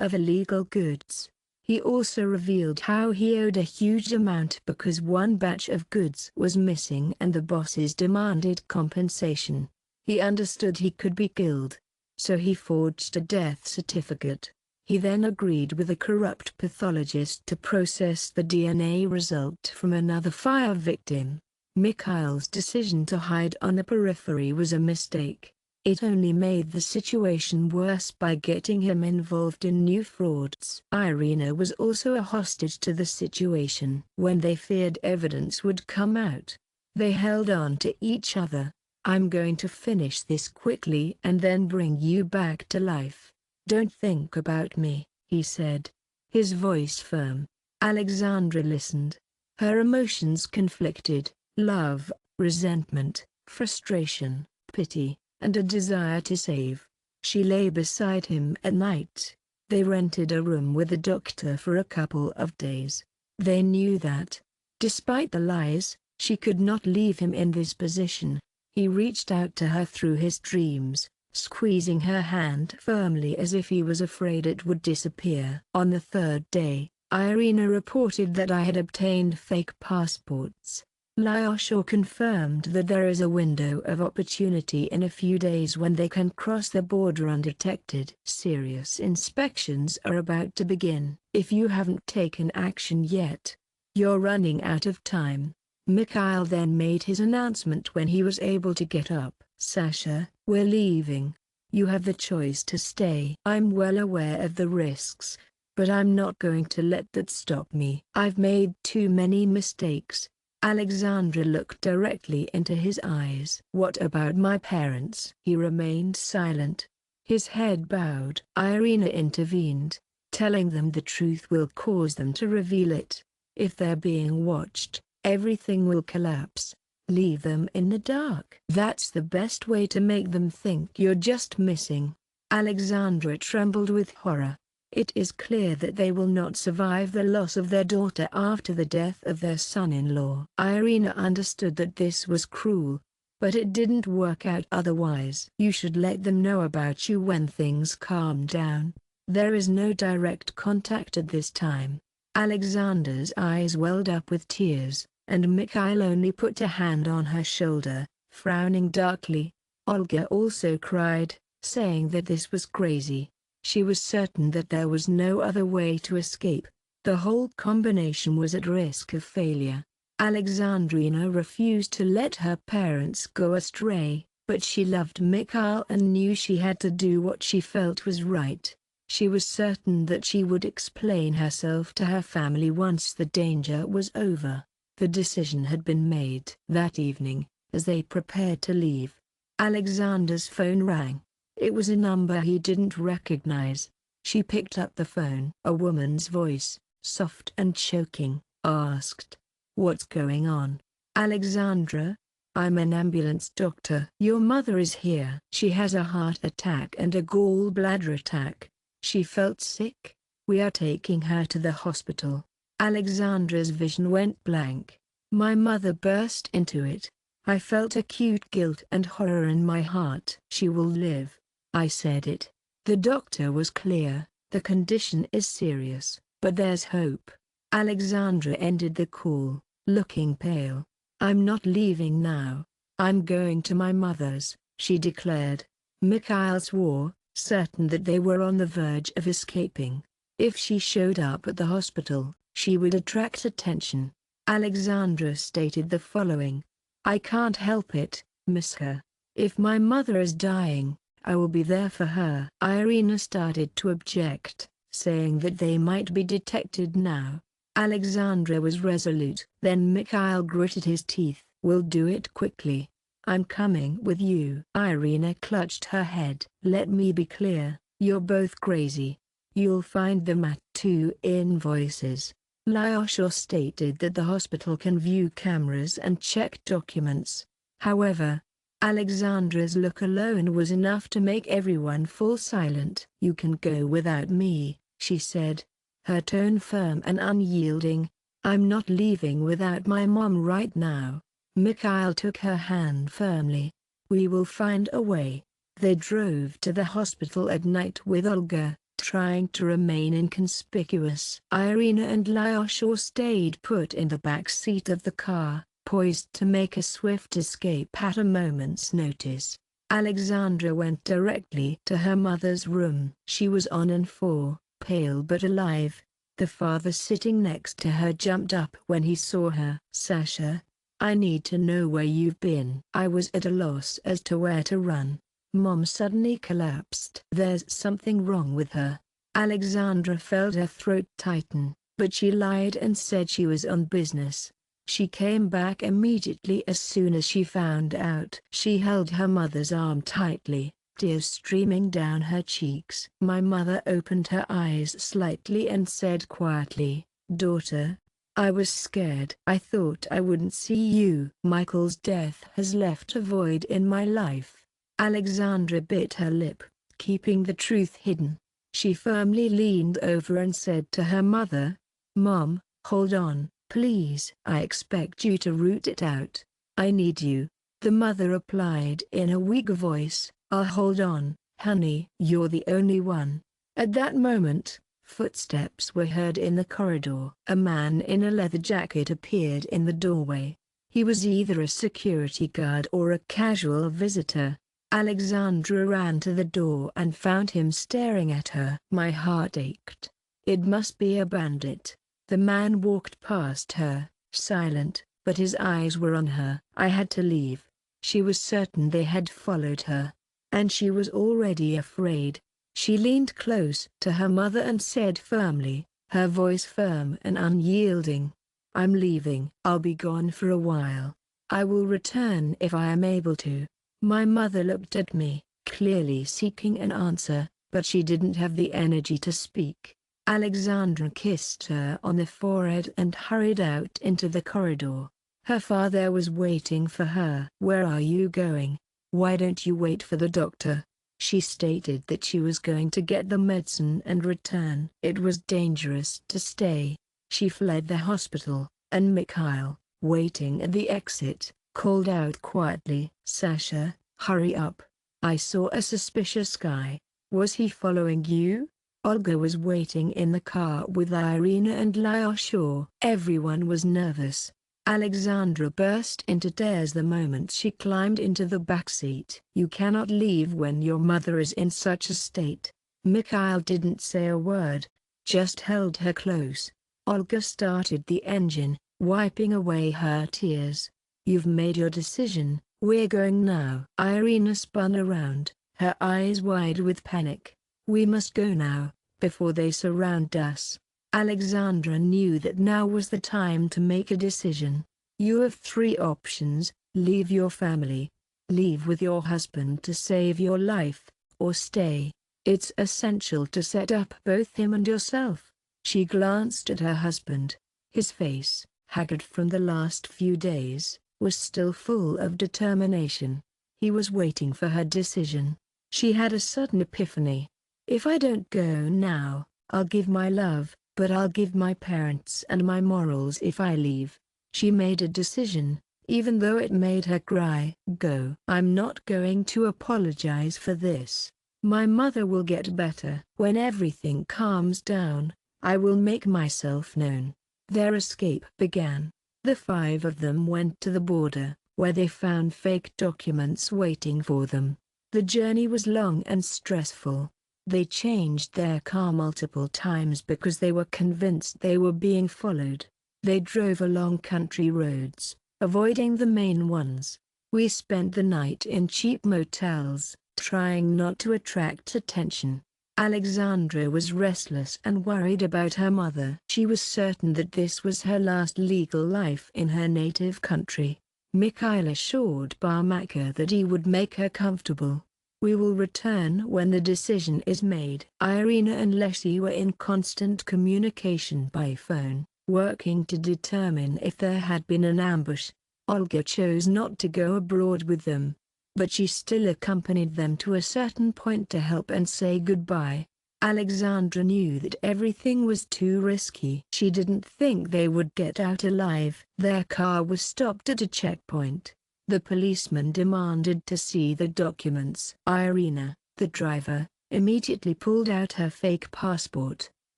of illegal goods. He also revealed how he owed a huge amount because one batch of goods was missing and the bosses demanded compensation. He understood he could be killed, so he forged a death certificate. He then agreed with a corrupt pathologist to process the DNA result from another fire victim. Mikhail's decision to hide on the periphery was a mistake. It only made the situation worse by getting him involved in new frauds. Irina was also a hostage to the situation. When they feared evidence would come out, they held on to each other. I'm going to finish this quickly and then bring you back to life. Don't think about me, he said, his voice firm. Alexandra listened. Her emotions conflicted: love, resentment, frustration, pity, and a desire to save. She lay beside him at night. They rented a room with a doctor for a couple of days. They knew that, despite the lies, she could not leave him in this position. He reached out to her through his dreams, squeezing her hand firmly as if he was afraid it would disappear. On the 3rd day, Irina reported that I had obtained fake passports. Lyosha confirmed that there is a window of opportunity in a few days when they can cross the border undetected. Serious inspections are about to begin. If you haven't taken action yet, you're running out of time. Mikhail then made his announcement when he was able to get up. Sasha, we're leaving. You have the choice to stay. I'm well aware of the risks, but I'm not going to let that stop me. I've made too many mistakes. Alexandra looked directly into his eyes. What about my parents? He remained silent, his head bowed. Irina intervened, telling them the truth will cause them to reveal it. If they're being watched, everything will collapse. Leave them in the dark. That's the best way to make them think you're just missing. Alexandra trembled with horror. It is clear that they will not survive the loss of their daughter after the death of their son-in-law. Irina understood that this was cruel, but it didn't work out otherwise. You should let them know about you when things calm down. There is no direct contact at this time. Alexandra's eyes welled up with tears, and Mikhail only put a hand on her shoulder, frowning darkly. Olga also cried, saying that this was crazy. She was certain that there was no other way to escape. The whole combination was at risk of failure. Alexandrina refused to let her parents go astray, but she loved Mikhail and knew she had to do what she felt was right. She was certain that she would explain herself to her family once the danger was over. The decision had been made. That evening, as they prepared to leave, Alexander's phone rang. It was a number he didn't recognize. She picked up the phone. A woman's voice, soft and choking, asked, "What's going on?" "Alexandra, I'm an ambulance doctor. Your mother is here. She has a heart attack and a gallbladder attack. She felt sick. We are taking her to the hospital." Alexandra's vision went blank. My mother burst into it. I felt acute guilt and horror in my heart. "She will live." I said it. The doctor was clear. "The condition is serious, but there's hope." Alexandra ended the call, looking pale. "I'm not leaving now. I'm going to my mother's," she declared. Mikhail swore, certain that they were on the verge of escaping. If she showed up at the hospital, she would attract attention. Alexandra stated the following: "I can't help it, Miska. If my mother is dying, I will be there for her." Irina started to object, saying that they might be detected now. Alexandra was resolute. Then Mikhail gritted his teeth. "We'll do it quickly. I'm coming with you." Irina clutched her head. "Let me be clear, you're both crazy. You'll find them at 2 invoices. Lyosha stated that the hospital can view cameras and check documents. However, Alexandra's look alone was enough to make everyone fall silent. "You can go without me," she said, her tone firm and unyielding. "I'm not leaving without my mom right now." Mikhail took her hand firmly. "We will find a way." They drove to the hospital at night with Olga, trying to remain inconspicuous. Irina and Lyosha stayed put in the back seat of the car, poised to make a swift escape at a moment's notice. Alexandra went directly to her mother's room. She was on and four, pale but alive. The father sitting next to her jumped up when he saw her. "Sasha, I need to know where you've been." I was at a loss as to where to run. Mom suddenly collapsed. "There's something wrong with her." Alexandra felt her throat tighten, but she lied and said she was on business. She came back immediately as soon as she found out. She held her mother's arm tightly, tears streaming down her cheeks. My mother opened her eyes slightly and said quietly, "Daughter, I was scared. I thought I wouldn't see you. Michael's death has left a void in my life." Alexandra bit her lip, keeping the truth hidden. She firmly leaned over and said to her mother, "Mom, hold on, please. I expect you to root it out. I need you." The mother replied in a weak voice, "I'll hold on, honey. You're the only one." At that moment, Footsteps were heard in the corridor. A man in a leather jacket appeared in the doorway. He was either a security guard or a casual visitor. Alexandra ran to the door and found him staring at her. My heart ached. It must be a bandit. The man walked past her, silent, but his eyes were on her. I had to leave. She was certain they had followed her. And she was already afraid. She leaned close to her mother and said firmly, her voice firm and unyielding, "I'm leaving. I'll be gone for a while. I will return if I am able to." My mother looked at me, clearly seeking an answer, but she didn't have the energy to speak. Alexandra kissed her on the forehead and hurried out into the corridor. Her father was waiting for her. "Where are you going? Why don't you wait for the doctor?" She stated that she was going to get the medicine and return. It was dangerous to stay. She fled the hospital, and Mikhail, waiting at the exit, called out quietly, "Sasha, hurry up. I saw a suspicious guy. Was he following you?" Olga was waiting in the car with Irina and Lyosha. Everyone was nervous. Alexandra burst into tears the moment she climbed into the back seat. "You cannot leave when your mother is in such a state." Mikhail didn't say a word, just held her close. Olga started the engine, wiping away her tears. "You've made your decision, we're going now." Irina spun around, her eyes wide with panic. "We must go now, before they surround us." Alexandra knew that now was the time to make a decision. "You have three options: leave your family, leave with your husband to save your life, or stay. It's essential to set up both him and yourself." She glanced at her husband. His face, haggard from the last few days, was still full of determination. He was waiting for her decision. She had a sudden epiphany. "If I don't go now, I'll give my love, but I'll give my parents and my morals if I leave." She made a decision, even though it made her cry. "Go." "I'm not going to apologize for this. My mother will get better. When everything calms down, I will make myself known." Their escape began. The five of them went to the border, where they found fake documents waiting for them. The journey was long and stressful. They changed their car multiple times because they were convinced they were being followed. They drove along country roads, avoiding the main ones. "We spent the night in cheap motels, trying not to attract attention." Alexandra was restless and worried about her mother. She was certain that this was her last legal life in her native country. Mikhail assured Barmaka that he would make her comfortable. "We will return when the decision is made." Irina and Leslie were in constant communication by phone, working to determine if there had been an ambush. Olga chose not to go abroad with them, but she still accompanied them to a certain point to help and say goodbye. Alexandra knew that everything was too risky. She didn't think they would get out alive. Their car was stopped at a checkpoint. The policeman demanded to see the documents. Irina, the driver, immediately pulled out her fake passport.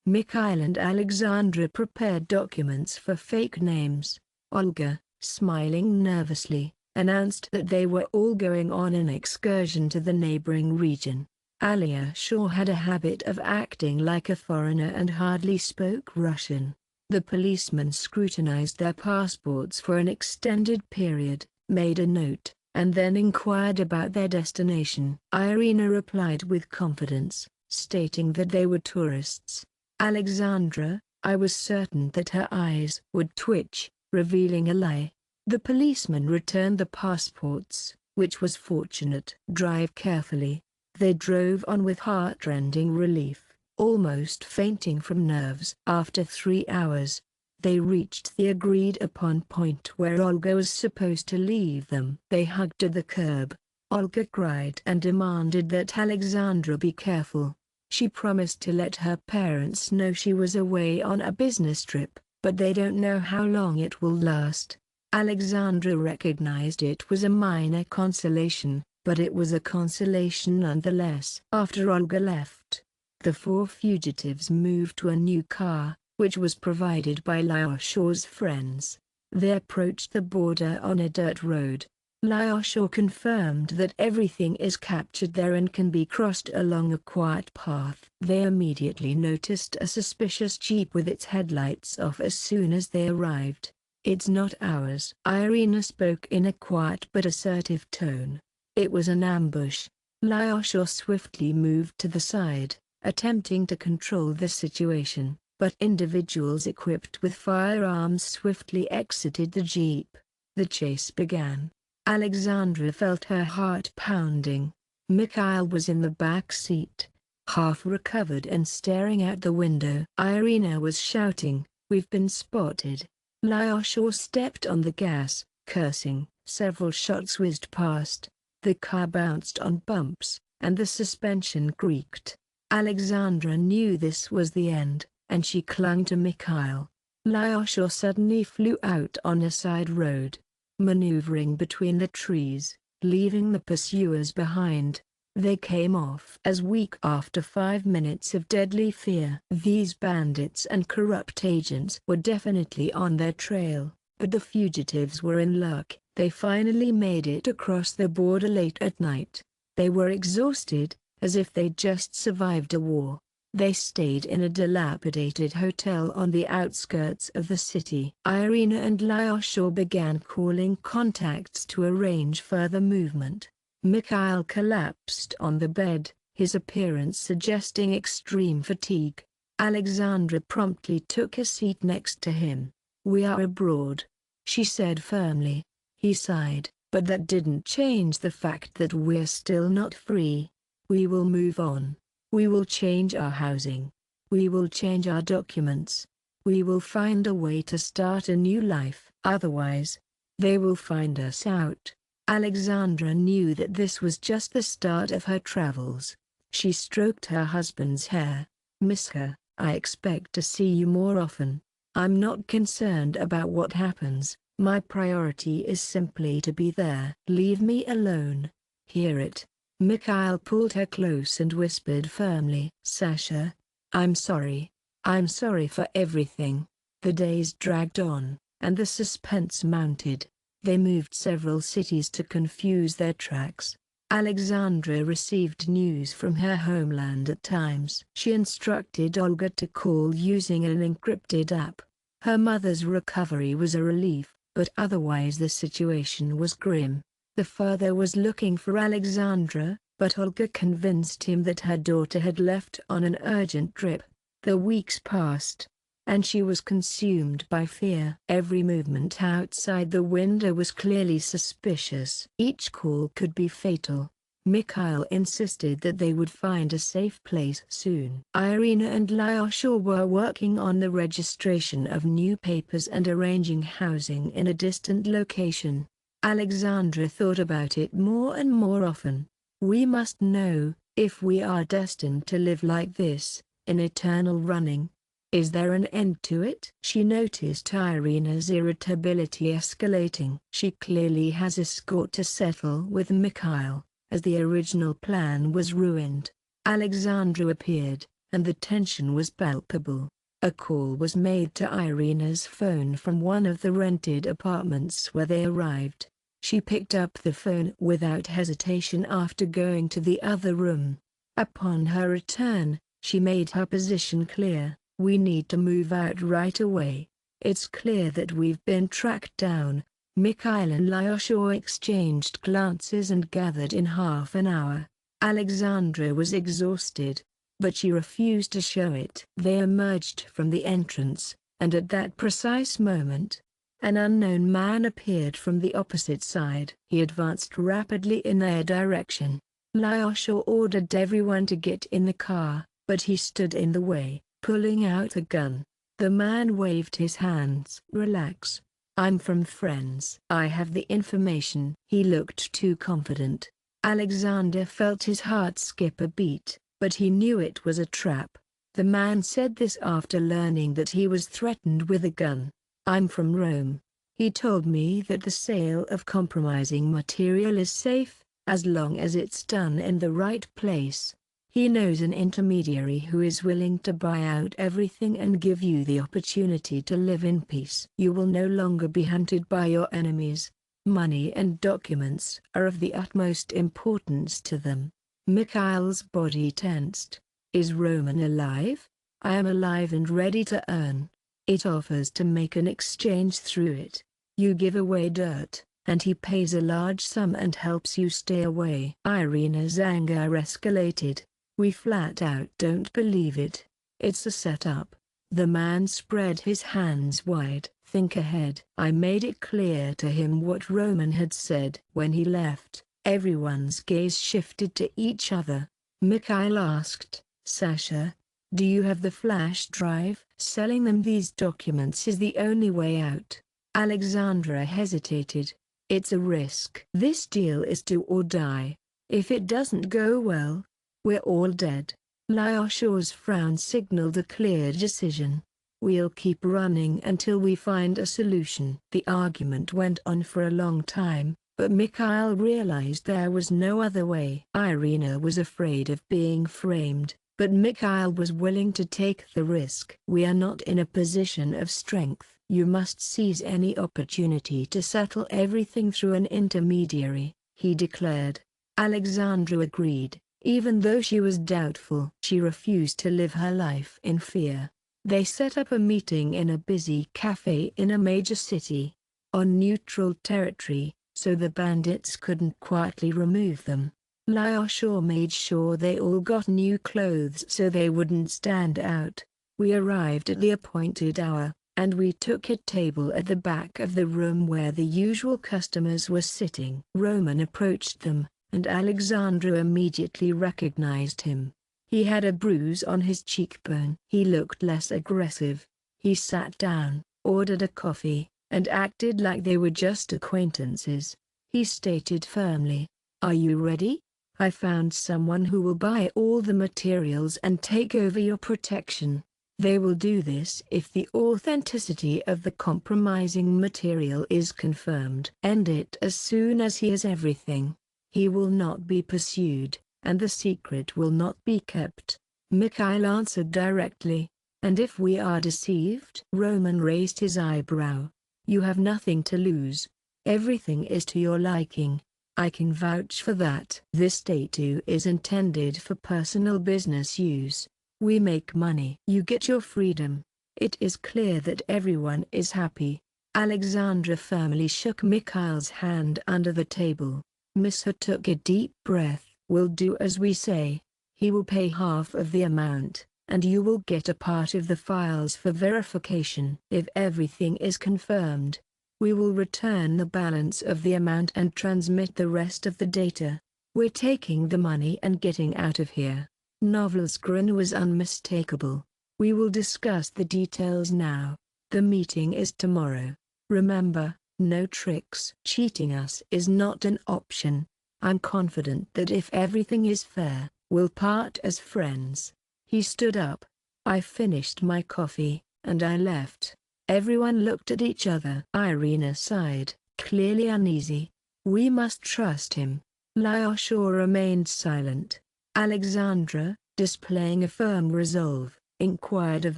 Mikhail and Alexandra prepared documents for fake names. Olga, smiling nervously, announced that they were all going on an excursion to the neighboring region. Alyosha had a habit of acting like a foreigner and hardly spoke Russian. The policeman scrutinized their passports for an extended period, made a note, and then inquired about their destination. Irina replied with confidence, stating that they were tourists. Alexandra, I was certain that her eyes would twitch, revealing a lie. The policeman returned the passports, which was fortunate. "Drive carefully." They drove on with heart-rending relief, almost fainting from nerves. After 3 hours, they reached the agreed-upon point where Olga was supposed to leave them. They hugged at the curb. Olga cried and demanded that Alexandra be careful. She promised to let her parents know she was away on a business trip, but they don't know how long it will last. Alexandra recognized it was a minor consolation, but it was a consolation nonetheless. After Olga left, The four fugitives moved to a new car, which was provided by Laoshaw's friends. They approached the border on a dirt road. Laoshaw confirmed that everything is captured there and can be crossed along a quiet path. They immediately noticed a suspicious jeep with its headlights off as soon as they arrived. "It's not ours," Irina spoke in a quiet but assertive tone. "It was an ambush." Laoshaw swiftly moved to the side, attempting to control the situation, but individuals equipped with firearms swiftly exited the jeep. The chase began. Alexandra felt her heart pounding. Mikhail was in the back seat, half recovered and staring out the window. Irina was shouting, "We've been spotted." Laoshaw stepped on the gas, cursing. Several shots whizzed past. The car bounced on bumps, and the suspension creaked. Alexandra knew this was the end, and she clung to Mikhail. Laoshaw suddenly flew out on a side road, maneuvering between the trees, leaving the pursuers behind. They came off as weak after 5 minutes of deadly fear. These bandits and corrupt agents were definitely on their trail, but the fugitives were in luck. They finally made it across the border late at night. They were exhausted, as if they'd just survived a war. They stayed in a dilapidated hotel on the outskirts of the city. Irina and Laoshaw began calling contacts to arrange further movement. Mikhail collapsed on the bed, his appearance suggesting extreme fatigue. Alexandra promptly took a seat next to him. "We are abroad," she said firmly. He sighed, "but that didn't change the fact that we're still not free. We will move on. We will change our housing. We will change our documents. We will find a way to start a new life. Otherwise, they will find us out." Alexandra knew that this was just the start of her travels. She stroked her husband's hair. "Miska, I expect to see you more often. I'm not concerned about what happens. My priority is simply to be there. Leave me alone." "Hear it." Mikhail pulled her close and whispered firmly. "Sasha, I'm sorry. I'm sorry for everything." The days dragged on, and the suspense mounted. They moved several cities to confuse their tracks. Alexandra received news from her homeland at times. She instructed Olga to call using an encrypted app. Her mother's recovery was a relief, but otherwise the situation was grim. The father was looking for Alexandra, but Olga convinced him that her daughter had left on an urgent trip. The weeks passed, and she was consumed by fear. Every movement outside the window was clearly suspicious. Each call could be fatal. Mikhail insisted that they would find a safe place soon. Irina and Laoshaw were working on the registration of new papers and arranging housing in a distant location. Alexandra thought about it more and more often. "We must know, if we are destined to live like this, in eternal running. Is there an end to it?" She noticed Irina's irritability escalating. She clearly has a score to settle with Mikhail, as the original plan was ruined. Alexandra appeared, and the tension was palpable. A call was made to Irina's phone from one of the rented apartments where they arrived. She picked up the phone without hesitation after going to the other room. Upon her return, she made her position clear. "We need to move out right away. It's clear that we've been tracked down." Mikhail and Laoshaw exchanged glances and gathered in half an hour. Alexandra was exhausted, but she refused to show it. They emerged from the entrance, and at that precise moment, an unknown man appeared from the opposite side. He advanced rapidly in their direction. Laoshaw ordered everyone to get in the car, but he stood in the way, pulling out a gun. The man waved his hands. "Relax. I'm from Friends. I have the information." He looked too confident. Alexander felt his heart skip a beat, but he knew it was a trap. The man said this after learning that he was threatened with a gun. "I'm from Rome. He told me that the sale of compromising material is safe, as long as it's done in the right place." He knows an intermediary who is willing to buy out everything and give you the opportunity to live in peace. You will no longer be hunted by your enemies. Money and documents are of the utmost importance to them." Mikhail's body tensed. "Is Roman alive?" "I am alive and ready to earn. It offers to make an exchange through it. You give away dirt, and he pays a large sum and helps you stay away." Irina's anger escalated. "We flat out don't believe it. It's a setup." The man spread his hands wide. "Think ahead." I made it clear to him what Roman had said. When he left, everyone's gaze shifted to each other. Mikhail asked, "Sasha, do you have the flash drive?" "Selling them these documents is the only way out." Alexandra hesitated. "It's a risk. This deal is do or die. If it doesn't go well, we're all dead." Lyosha's frown signaled a clear decision. "We'll keep running until we find a solution." The argument went on for a long time, but Mikhail realized there was no other way. Irina was afraid of being framed, but Mikhail was willing to take the risk. "We are not in a position of strength. You must seize any opportunity to settle everything through an intermediary," he declared. Alexandra agreed, even though she was doubtful. She refused to live her life in fear. They set up a meeting in a busy cafe in a major city, on neutral territory, so the bandits couldn't quietly remove them. Lyosha made sure they all got new clothes so they wouldn't stand out. We arrived at the appointed hour, and we took a table at the back of the room where the usual customers were sitting. Roman approached them, and Alexandra immediately recognized him. He had a bruise on his cheekbone. He looked less aggressive. He sat down, ordered a coffee, and acted like they were just acquaintances. He stated firmly, "Are you ready? I found someone who will buy all the materials and take over your protection. They will do this if the authenticity of the compromising material is confirmed. End it as soon as he has everything. He will not be pursued, and the secret will not be kept." Mikhail answered directly. "And if we are deceived?" Roman raised his eyebrow. "You have nothing to lose. Everything is to your liking. I can vouch for that. This tattoo is intended for personal business use. We make money. You get your freedom. It is clear that everyone is happy." Alexandra firmly shook Mikhail's hand under the table. Misha took a deep breath. "We'll do as we say. He will pay half of the amount, and you will get a part of the files for verification. If everything is confirmed, we will return the balance of the amount and transmit the rest of the data. We're taking the money and getting out of here." Novel's grin was unmistakable. "We will discuss the details now. The meeting is tomorrow. Remember, no tricks. Cheating us is not an option. I'm confident that if everything is fair, we'll part as friends." He stood up. "I finished my coffee, and I left." Everyone looked at each other. Irina sighed, clearly uneasy. "We must trust him." Lyosha remained silent. Alexandra, displaying a firm resolve, inquired of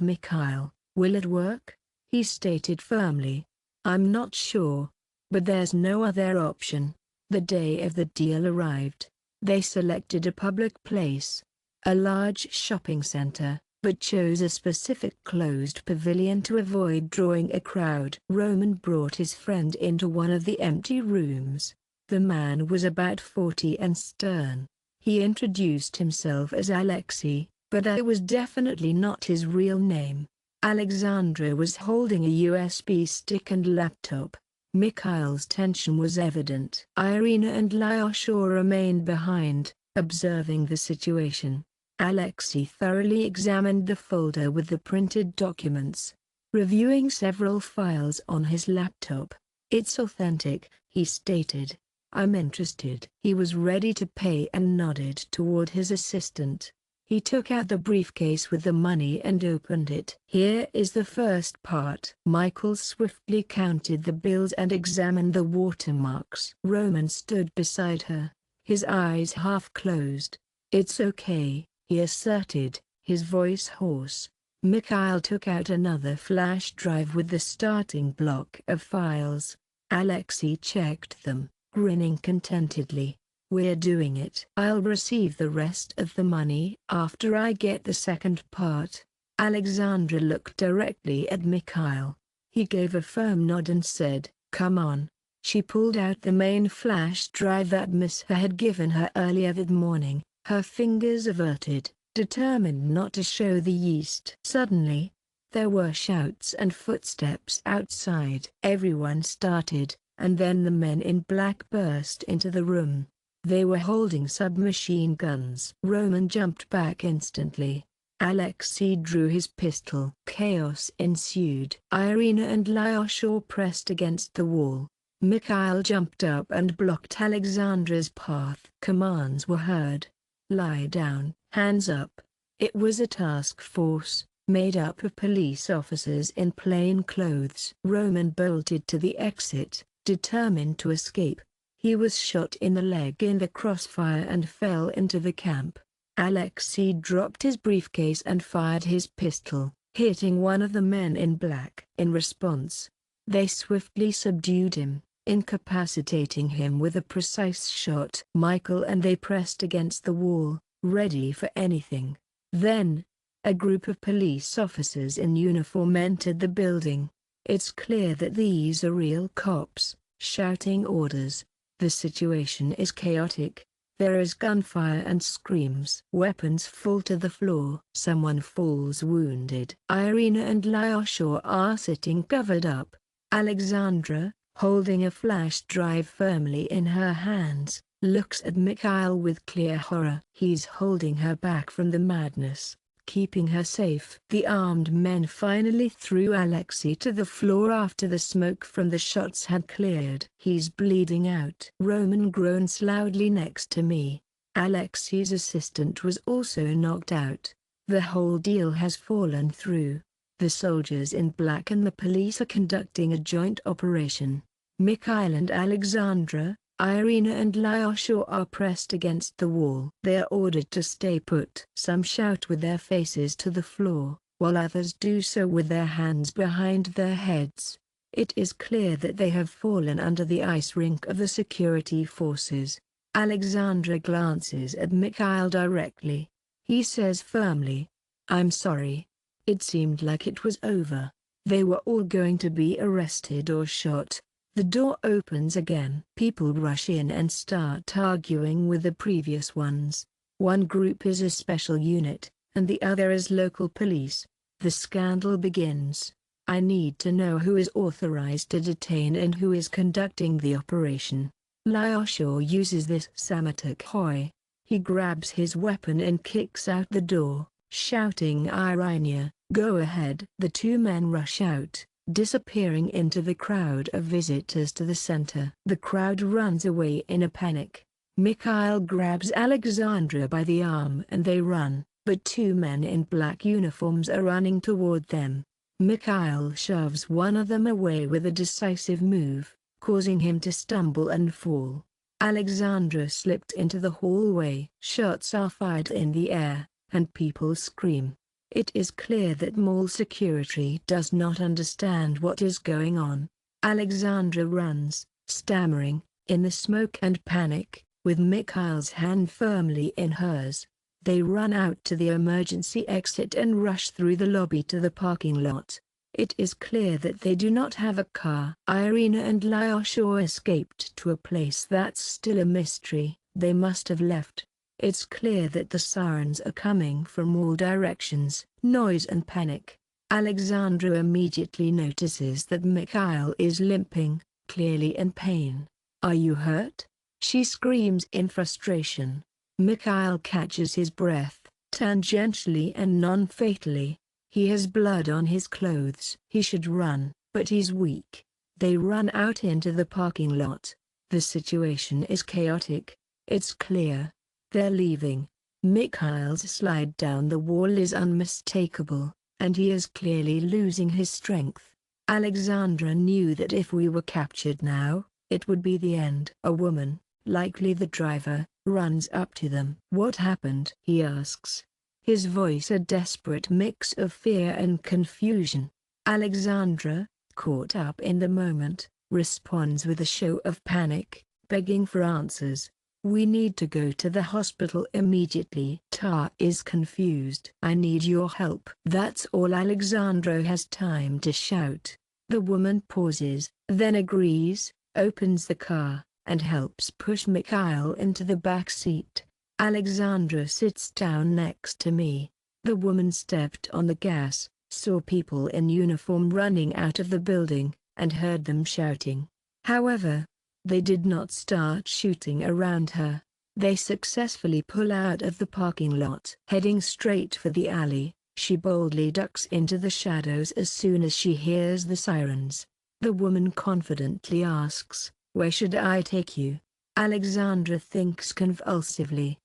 Mikhail, "Will it work?" He stated firmly, "I'm not sure. But there's no other option." The day of the deal arrived. They selected a public place, a large shopping center, but chose a specific closed pavilion to avoid drawing a crowd. Roman brought his friend into one of the empty rooms. The man was about 40 and stern. He introduced himself as Alexei, but that was definitely not his real name. Alexandra was holding a USB stick and laptop. Mikhail's tension was evident. Irina and Lyosha remained behind, observing the situation. Alexei thoroughly examined the folder with the printed documents, reviewing several files on his laptop. "It's authentic," he stated. "I'm interested." He was ready to pay and nodded toward his assistant. He took out the briefcase with the money and opened it. "Here is the first part." Michael swiftly counted the bills and examined the watermarks. Roman stood beside her, his eyes half closed. "It's okay," he asserted, his voice hoarse. Mikhail took out another flash drive with the starting block of files. Alexei checked them, grinning contentedly. "We're doing it. I'll receive the rest of the money after I get the second part." Alexandra looked directly at Mikhail. He gave a firm nod and said, "Come on." She pulled out the main flash drive that Miss had given her earlier that morning, her fingers averted, determined not to show the yeast. Suddenly, there were shouts and footsteps outside. Everyone started, and then the men in black burst into the room. They were holding submachine guns. Roman jumped back instantly. Alexei drew his pistol. Chaos ensued. Irina and Lyosha pressed against the wall. Mikhail jumped up and blocked Alexandra's path. Commands were heard. "Lie down, hands up." It was a task force, made up of police officers in plain clothes. Roman bolted to the exit, determined to escape. He was shot in the leg in the crossfire and fell into the camp. Alexei dropped his briefcase and fired his pistol, hitting one of the men in black. In response, they swiftly subdued him, incapacitating him with a precise shot. Michael and they pressed against the wall, ready for anything. Then, a group of police officers in uniform entered the building. "It's clear that these are real cops," shouting orders. "The situation is chaotic. There is gunfire and screams. Weapons fall to the floor. Someone falls wounded." Irina and Lyosha are sitting covered up. Alexandra, holding a flash drive firmly in her hands, looks at Mikhail with clear horror. He's holding her back from the madness, keeping her safe. The armed men finally threw Alexei to the floor after the smoke from the shots had cleared. "He's bleeding out." Roman groans loudly next to me. Alexei's assistant was also knocked out. The whole deal has fallen through. The soldiers in black and the police are conducting a joint operation. Mikhail and Alexandra, Irina and Lyosha are pressed against the wall. They are ordered to stay put. Some shout with their faces to the floor, while others do so with their hands behind their heads. It is clear that they have fallen under the ice rink of the security forces. Alexandra glances at Mikhail directly. He says firmly, "I'm sorry. It seemed like it was over. They were all going to be arrested or shot." The door opens again. People rush in and start arguing with the previous ones. One group is a special unit, and the other is local police. The scandal begins. "I need to know who is authorized to detain and who is conducting the operation." Lyosha uses this Samatuk Hoi. He grabs his weapon and kicks out the door, shouting, "Irina, go ahead." The two men rush out, disappearing into the crowd of visitors to the center. The crowd runs away in a panic. Mikhail grabs Alexandra by the arm and they run, but two men in black uniforms are running toward them. Mikhail shoves one of them away with a decisive move, causing him to stumble and fall. Alexandra slipped into the hallway. Shots are fired in the air, and people scream. It is clear that mall security does not understand what is going on. Alexandra runs, stammering, in the smoke and panic, with Mikhail's hand firmly in hers. They run out to the emergency exit and rush through the lobby to the parking lot. It is clear that they do not have a car. Irina and Lyosha escaped to a place that's still a mystery. They must have left. It's clear that the sirens are coming from all directions. Noise and panic. Alexandra immediately notices that Mikhail is limping, clearly in pain. "Are you hurt?" she screams in frustration. Mikhail catches his breath, tangentially and non-fatally. He has blood on his clothes. He should run, but he's weak. They run out into the parking lot. The situation is chaotic. It's clear. They're leaving. Mikhail's slide down the wall is unmistakable, and he is clearly losing his strength. Alexandra knew that if we were captured now, it would be the end. A woman, likely the driver, runs up to them. "What happened?" he asks. his voice a desperate mix of fear and confusion. Alexandra, caught up in the moment, responds with a show of panic, begging for answers. "We need to go to the hospital immediately." Ta is confused. "I need your help." That's all Alexandra has time to shout. The woman pauses, then agrees, opens the car, and helps push Mikhail into the back seat. Alexandra sits down next to me. The woman stepped on the gas, saw people in uniform running out of the building, and heard them shouting. However, they did not start shooting around her. They successfully pull out of the parking lot. Heading straight for the alley, she boldly ducks into the shadows as soon as she hears the sirens. The woman confidently asks, "Where should I take you?" Alexandra thinks convulsively.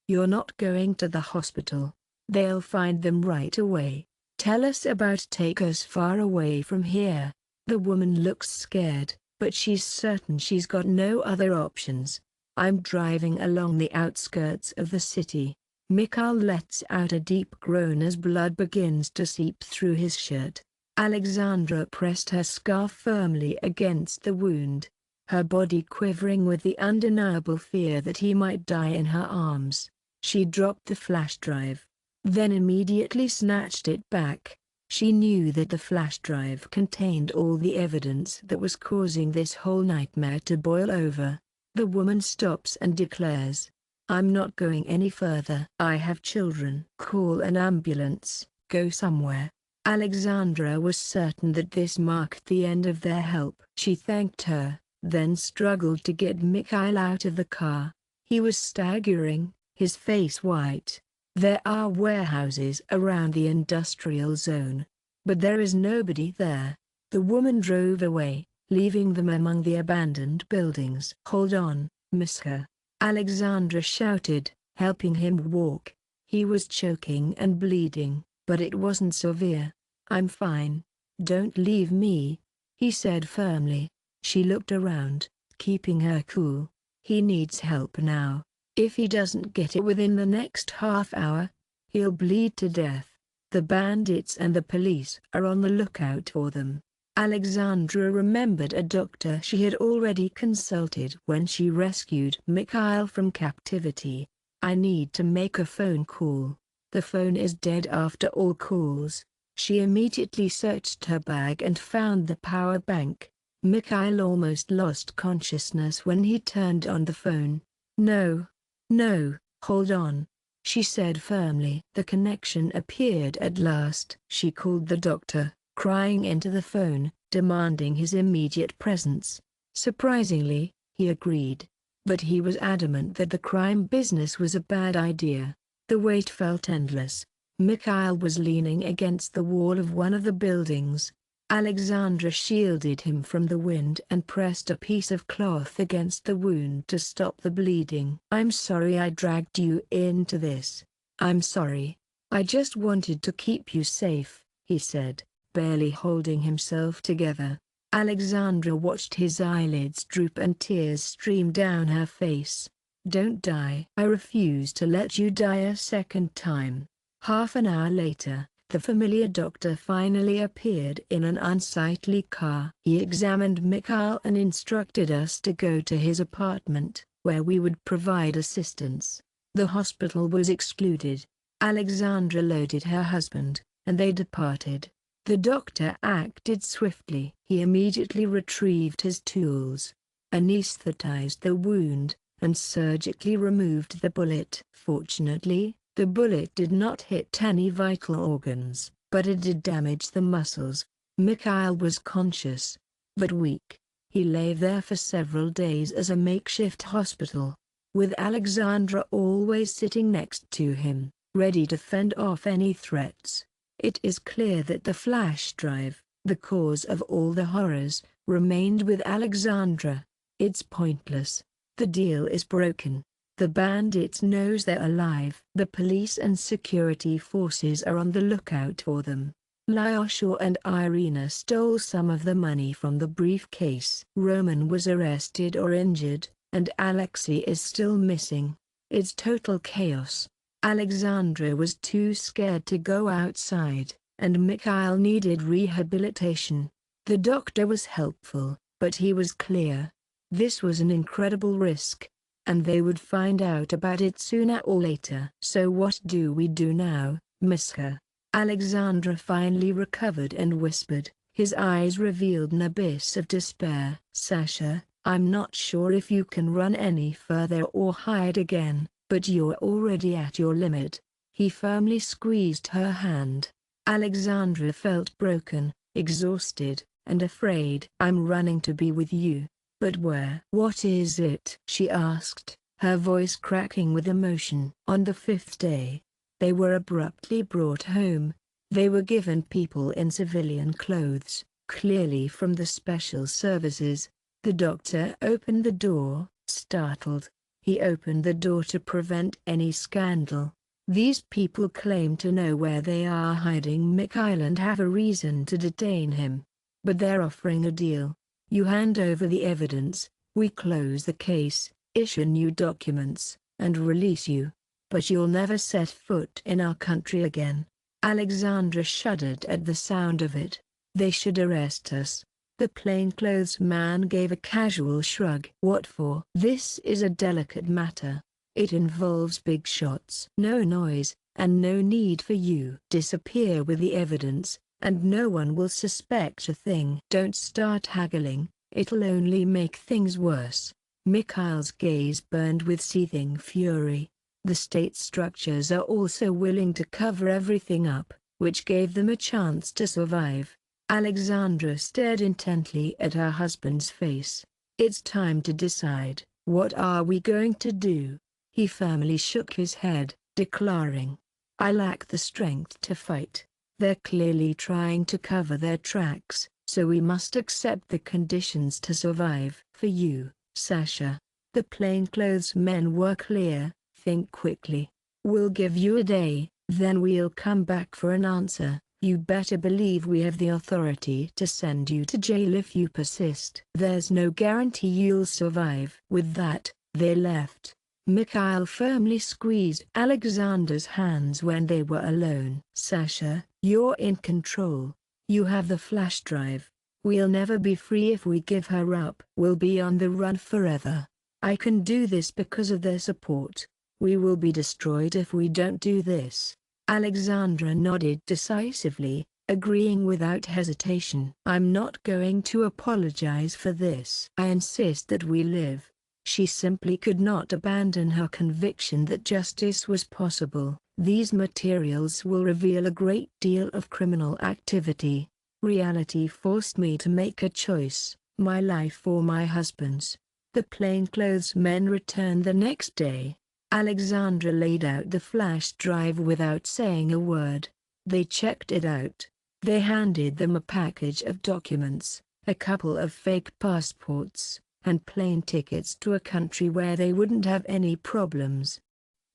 "You're not going to the hospital. They'll find them right away. Tell us about take us far away from here." The woman looks scared, but she's certain she's got no other options. "I'm driving along the outskirts of the city." Mikhail lets out a deep groan as blood begins to seep through his shirt. Alexandra pressed her scarf firmly against the wound, her body quivering with the undeniable fear that he might die in her arms. She dropped the flash drive, then immediately snatched it back. She knew that the flash drive contained all the evidence that was causing this whole nightmare to boil over. The woman stops and declares, "I'm not going any further. I have children. Call an ambulance, go somewhere." Alexandra was certain that this marked the end of their help. She thanked her, then struggled to get Mikhail out of the car. He was staggering, his face white. There are warehouses around the industrial zone, but there is nobody there. The woman drove away, leaving them among the abandoned buildings. "Hold on, Miska," Alexandra shouted, helping him walk. He was choking and bleeding, but it wasn't severe. "I'm fine. Don't leave me," he said firmly. She looked around, keeping her cool. "He needs help now. If he doesn't get it within the next half hour, he'll bleed to death. The bandits and the police are on the lookout for them." Alexandra remembered a doctor she had already consulted when she rescued Mikhail from captivity. "I need to make a phone call. The phone is dead after all calls." She immediately searched her bag and found the power bank. Mikhail almost lost consciousness when he turned on the phone. "No. No, hold on," she said firmly. The connection appeared at last. She called the doctor, crying into the phone, demanding his immediate presence. Surprisingly, he agreed. But he was adamant that the crime business was a bad idea. The wait felt endless. Mikhail was leaning against the wall of one of the buildings. Alexandra shielded him from the wind and pressed a piece of cloth against the wound to stop the bleeding. "I'm sorry I dragged you into this. I'm sorry. I just wanted to keep you safe," he said, barely holding himself together. Alexandra watched his eyelids droop and tears stream down her face. "Don't die. I refuse to let you die a second time." Half an hour later, the familiar doctor finally appeared in an unsightly car. He examined Mikhail and instructed us to go to his apartment, where we would provide assistance. The hospital was excluded. Alexandra loaded her husband, and they departed. The doctor acted swiftly. He immediately retrieved his tools, anesthetized the wound, and surgically removed the bullet. Fortunately, the bullet did not hit any vital organs, but it did damage the muscles. Mikhail was conscious, but weak. He lay there for several days as a makeshift hospital, with Alexandra always sitting next to him, ready to fend off any threats. It is clear that the flash drive, the cause of all the horrors, remained with Alexandra. It's pointless. The deal is broken. The bandits knows they're alive. The police and security forces are on the lookout for them. Lyosha and Irina stole some of the money from the briefcase. Roman was arrested or injured, and Alexei is still missing. It's total chaos. Alexandra was too scared to go outside, and Mikhail needed rehabilitation. The doctor was helpful, but he was clear. This was an incredible risk, and they would find out about it sooner or later. "So what do we do now, Miska?" Alexandra finally recovered and whispered. His eyes revealed an abyss of despair. "Sasha, I'm not sure if you can run any further or hide again, but you're already at your limit." He firmly squeezed her hand. Alexandra felt broken, exhausted, and afraid. "I'm running to be with you. But where?" "What is it?" she asked, her voice cracking with emotion. On the 5th day, they were abruptly brought home. They were given people in civilian clothes, clearly from the special services. The doctor opened the door, startled. He opened the door to prevent any scandal. "These people claim to know where they are hiding Mikhail and have a reason to detain him. But they're offering a deal. You hand over the evidence, we close the case, issue new documents, and release you. But you'll never set foot in our country again." Alexandra shuddered at the sound of it. "They should arrest us." The plainclothes man gave a casual shrug. "What for?" "This is a delicate matter. It involves big shots. No noise, and no need for you. Disappear with the evidence, and no one will suspect a thing." "Don't start haggling, it'll only make things worse." Mikhail's gaze burned with seething fury. The state structures are also willing to cover everything up, which gave them a chance to survive. Alexandra stared intently at her husband's face. "It's time to decide. What are we going to do?" He firmly shook his head, declaring, "I lack the strength to fight. They're clearly trying to cover their tracks, so we must accept the conditions to survive." "For you, Sasha." The plainclothes men were clear. "Think quickly. We'll give you a day, then we'll come back for an answer. You better believe we have the authority to send you to jail if you persist. There's no guarantee you'll survive." With that, they left. Mikhail firmly squeezed Alexander's hands when they were alone. "Sasha, you're in control. You have the flash drive. We'll never be free if we give her up. We'll be on the run forever. I can do this because of their support. We will be destroyed if we don't do this." Alexandra nodded decisively, agreeing without hesitation. "I'm not going to apologize for this. I insist that we live." She simply could not abandon her conviction that justice was possible. "These materials will reveal a great deal of criminal activity. Reality forced me to make a choice, my life or my husband's." The plainclothes men returned the next day. Alexandra laid out the flash drive without saying a word. They checked it out. They handed them a package of documents, a couple of fake passports, and plane tickets to a country where they wouldn't have any problems.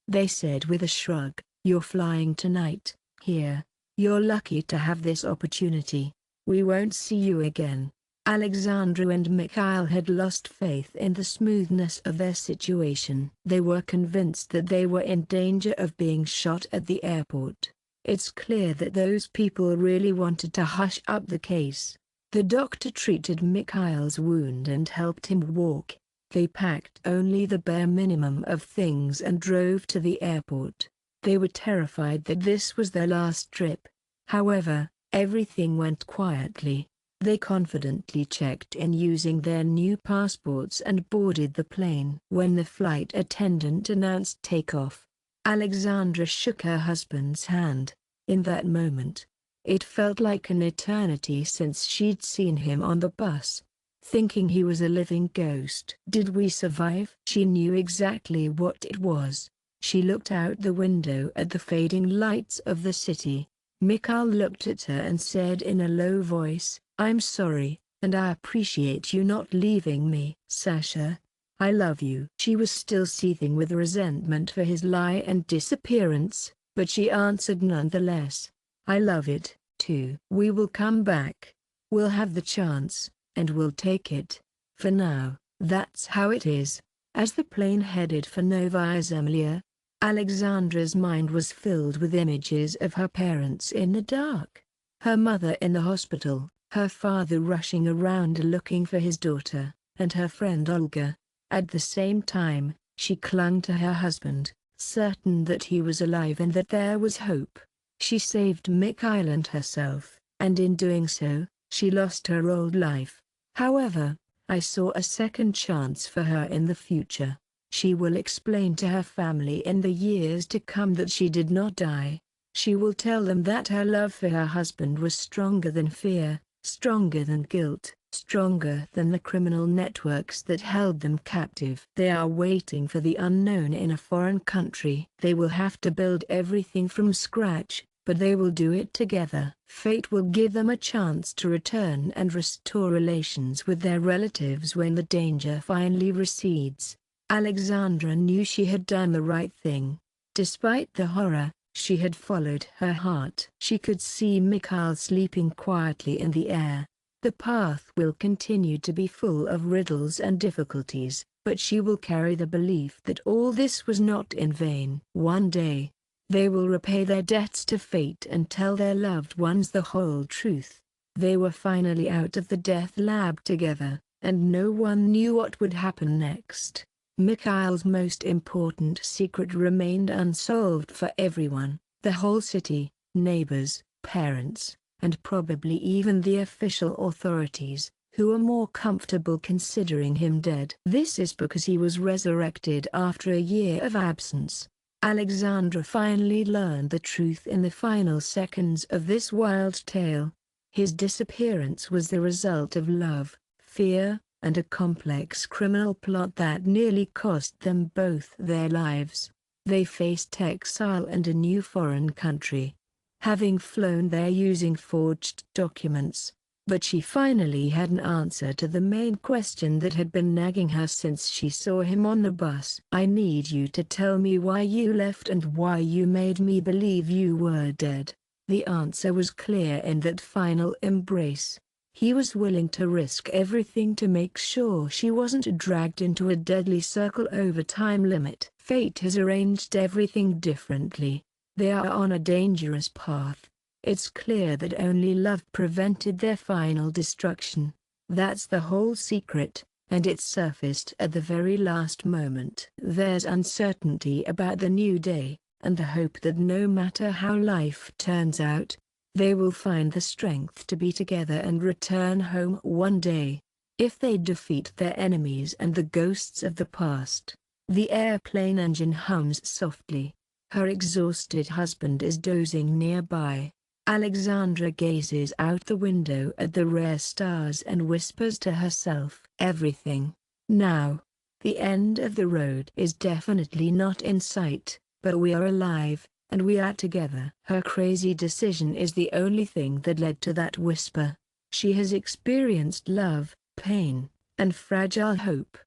They said with a shrug, "You're flying tonight. Here. You're lucky to have this opportunity. We won't see you again." Alexandra and Mikhail had lost faith in the smoothness of their situation. They were convinced that they were in danger of being shot at the airport. It's clear that those people really wanted to hush up the case. The doctor treated Mikhail's wound and helped him walk. They packed only the bare minimum of things and drove to the airport. They were terrified that this was their last trip. However, everything went quietly. They confidently checked in using their new passports and boarded the plane. When the flight attendant announced takeoff, Alexandra shook her husband's hand. In that moment, it felt like an eternity since she'd seen him on the bus, thinking he was a living ghost. "Did we survive?" She knew exactly what it was. She looked out the window at the fading lights of the city. Mikhail looked at her and said in a low voice, "I'm sorry, and I appreciate you not leaving me." "Sasha, I love you." She was still seething with resentment for his lie and disappearance, but she answered nonetheless, "I love it, too." "We will come back. We'll have the chance, and we'll take it. For now, that's how it is." As the plane headed for Novaya Zemlya, Alexandra's mind was filled with images of her parents in the dark. Her mother in the hospital, her father rushing around looking for his daughter, and her friend Olga. At the same time, she clung to her husband, certain that he was alive and that there was hope. She saved Mikhail and herself, and in doing so, she lost her old life. However, I saw a second chance for her in the future. She will explain to her family in the years to come that she did not die. She will tell them that her love for her husband was stronger than fear, stronger than guilt, stronger than the criminal networks that held them captive. They are waiting for the unknown in a foreign country. They will have to build everything from scratch, but they will do it together. Fate will give them a chance to return and restore relations with their relatives when the danger finally recedes. Alexandra knew she had done the right thing. Despite the horror, she had followed her heart. She could see Mikhail sleeping quietly in the air. The path will continue to be full of riddles and difficulties, but she will carry the belief that all this was not in vain. One day, they will repay their debts to fate and tell their loved ones the whole truth. They were finally out of the death lab together, and no one knew what would happen next. Mikhail's most important secret remained unsolved for everyone, the whole city, neighbors, parents, and probably even the official authorities, who were more comfortable considering him dead. This is because he was resurrected after a year of absence. Alexandra finally learned the truth in the final seconds of this wild tale. His disappearance was the result of love, fear, and a complex criminal plot that nearly cost them both their lives. They faced exile and a new foreign country, having flown there using forged documents. But she finally had an answer to the main question that had been nagging her since she saw him on the bus. "I need you to tell me why you left and why you made me believe you were dead." The answer was clear in that final embrace. He was willing to risk everything to make sure she wasn't dragged into a deadly circle over time limit. Fate has arranged everything differently. They are on a dangerous path. It's clear that only love prevented their final destruction. That's the whole secret, and it surfaced at the very last moment. There's uncertainty about the new day, and the hope that no matter how life turns out, they will find the strength to be together and return home one day. If they defeat their enemies and the ghosts of the past. The airplane engine hums softly. Her exhausted husband is dozing nearby. Alexandra gazes out the window at the rare stars and whispers to herself, "Everything. Now. The end of the road is definitely not in sight, but we are alive, and we are together." Her crazy decision is the only thing that led to that whisper. She has experienced love, pain, and fragile hope,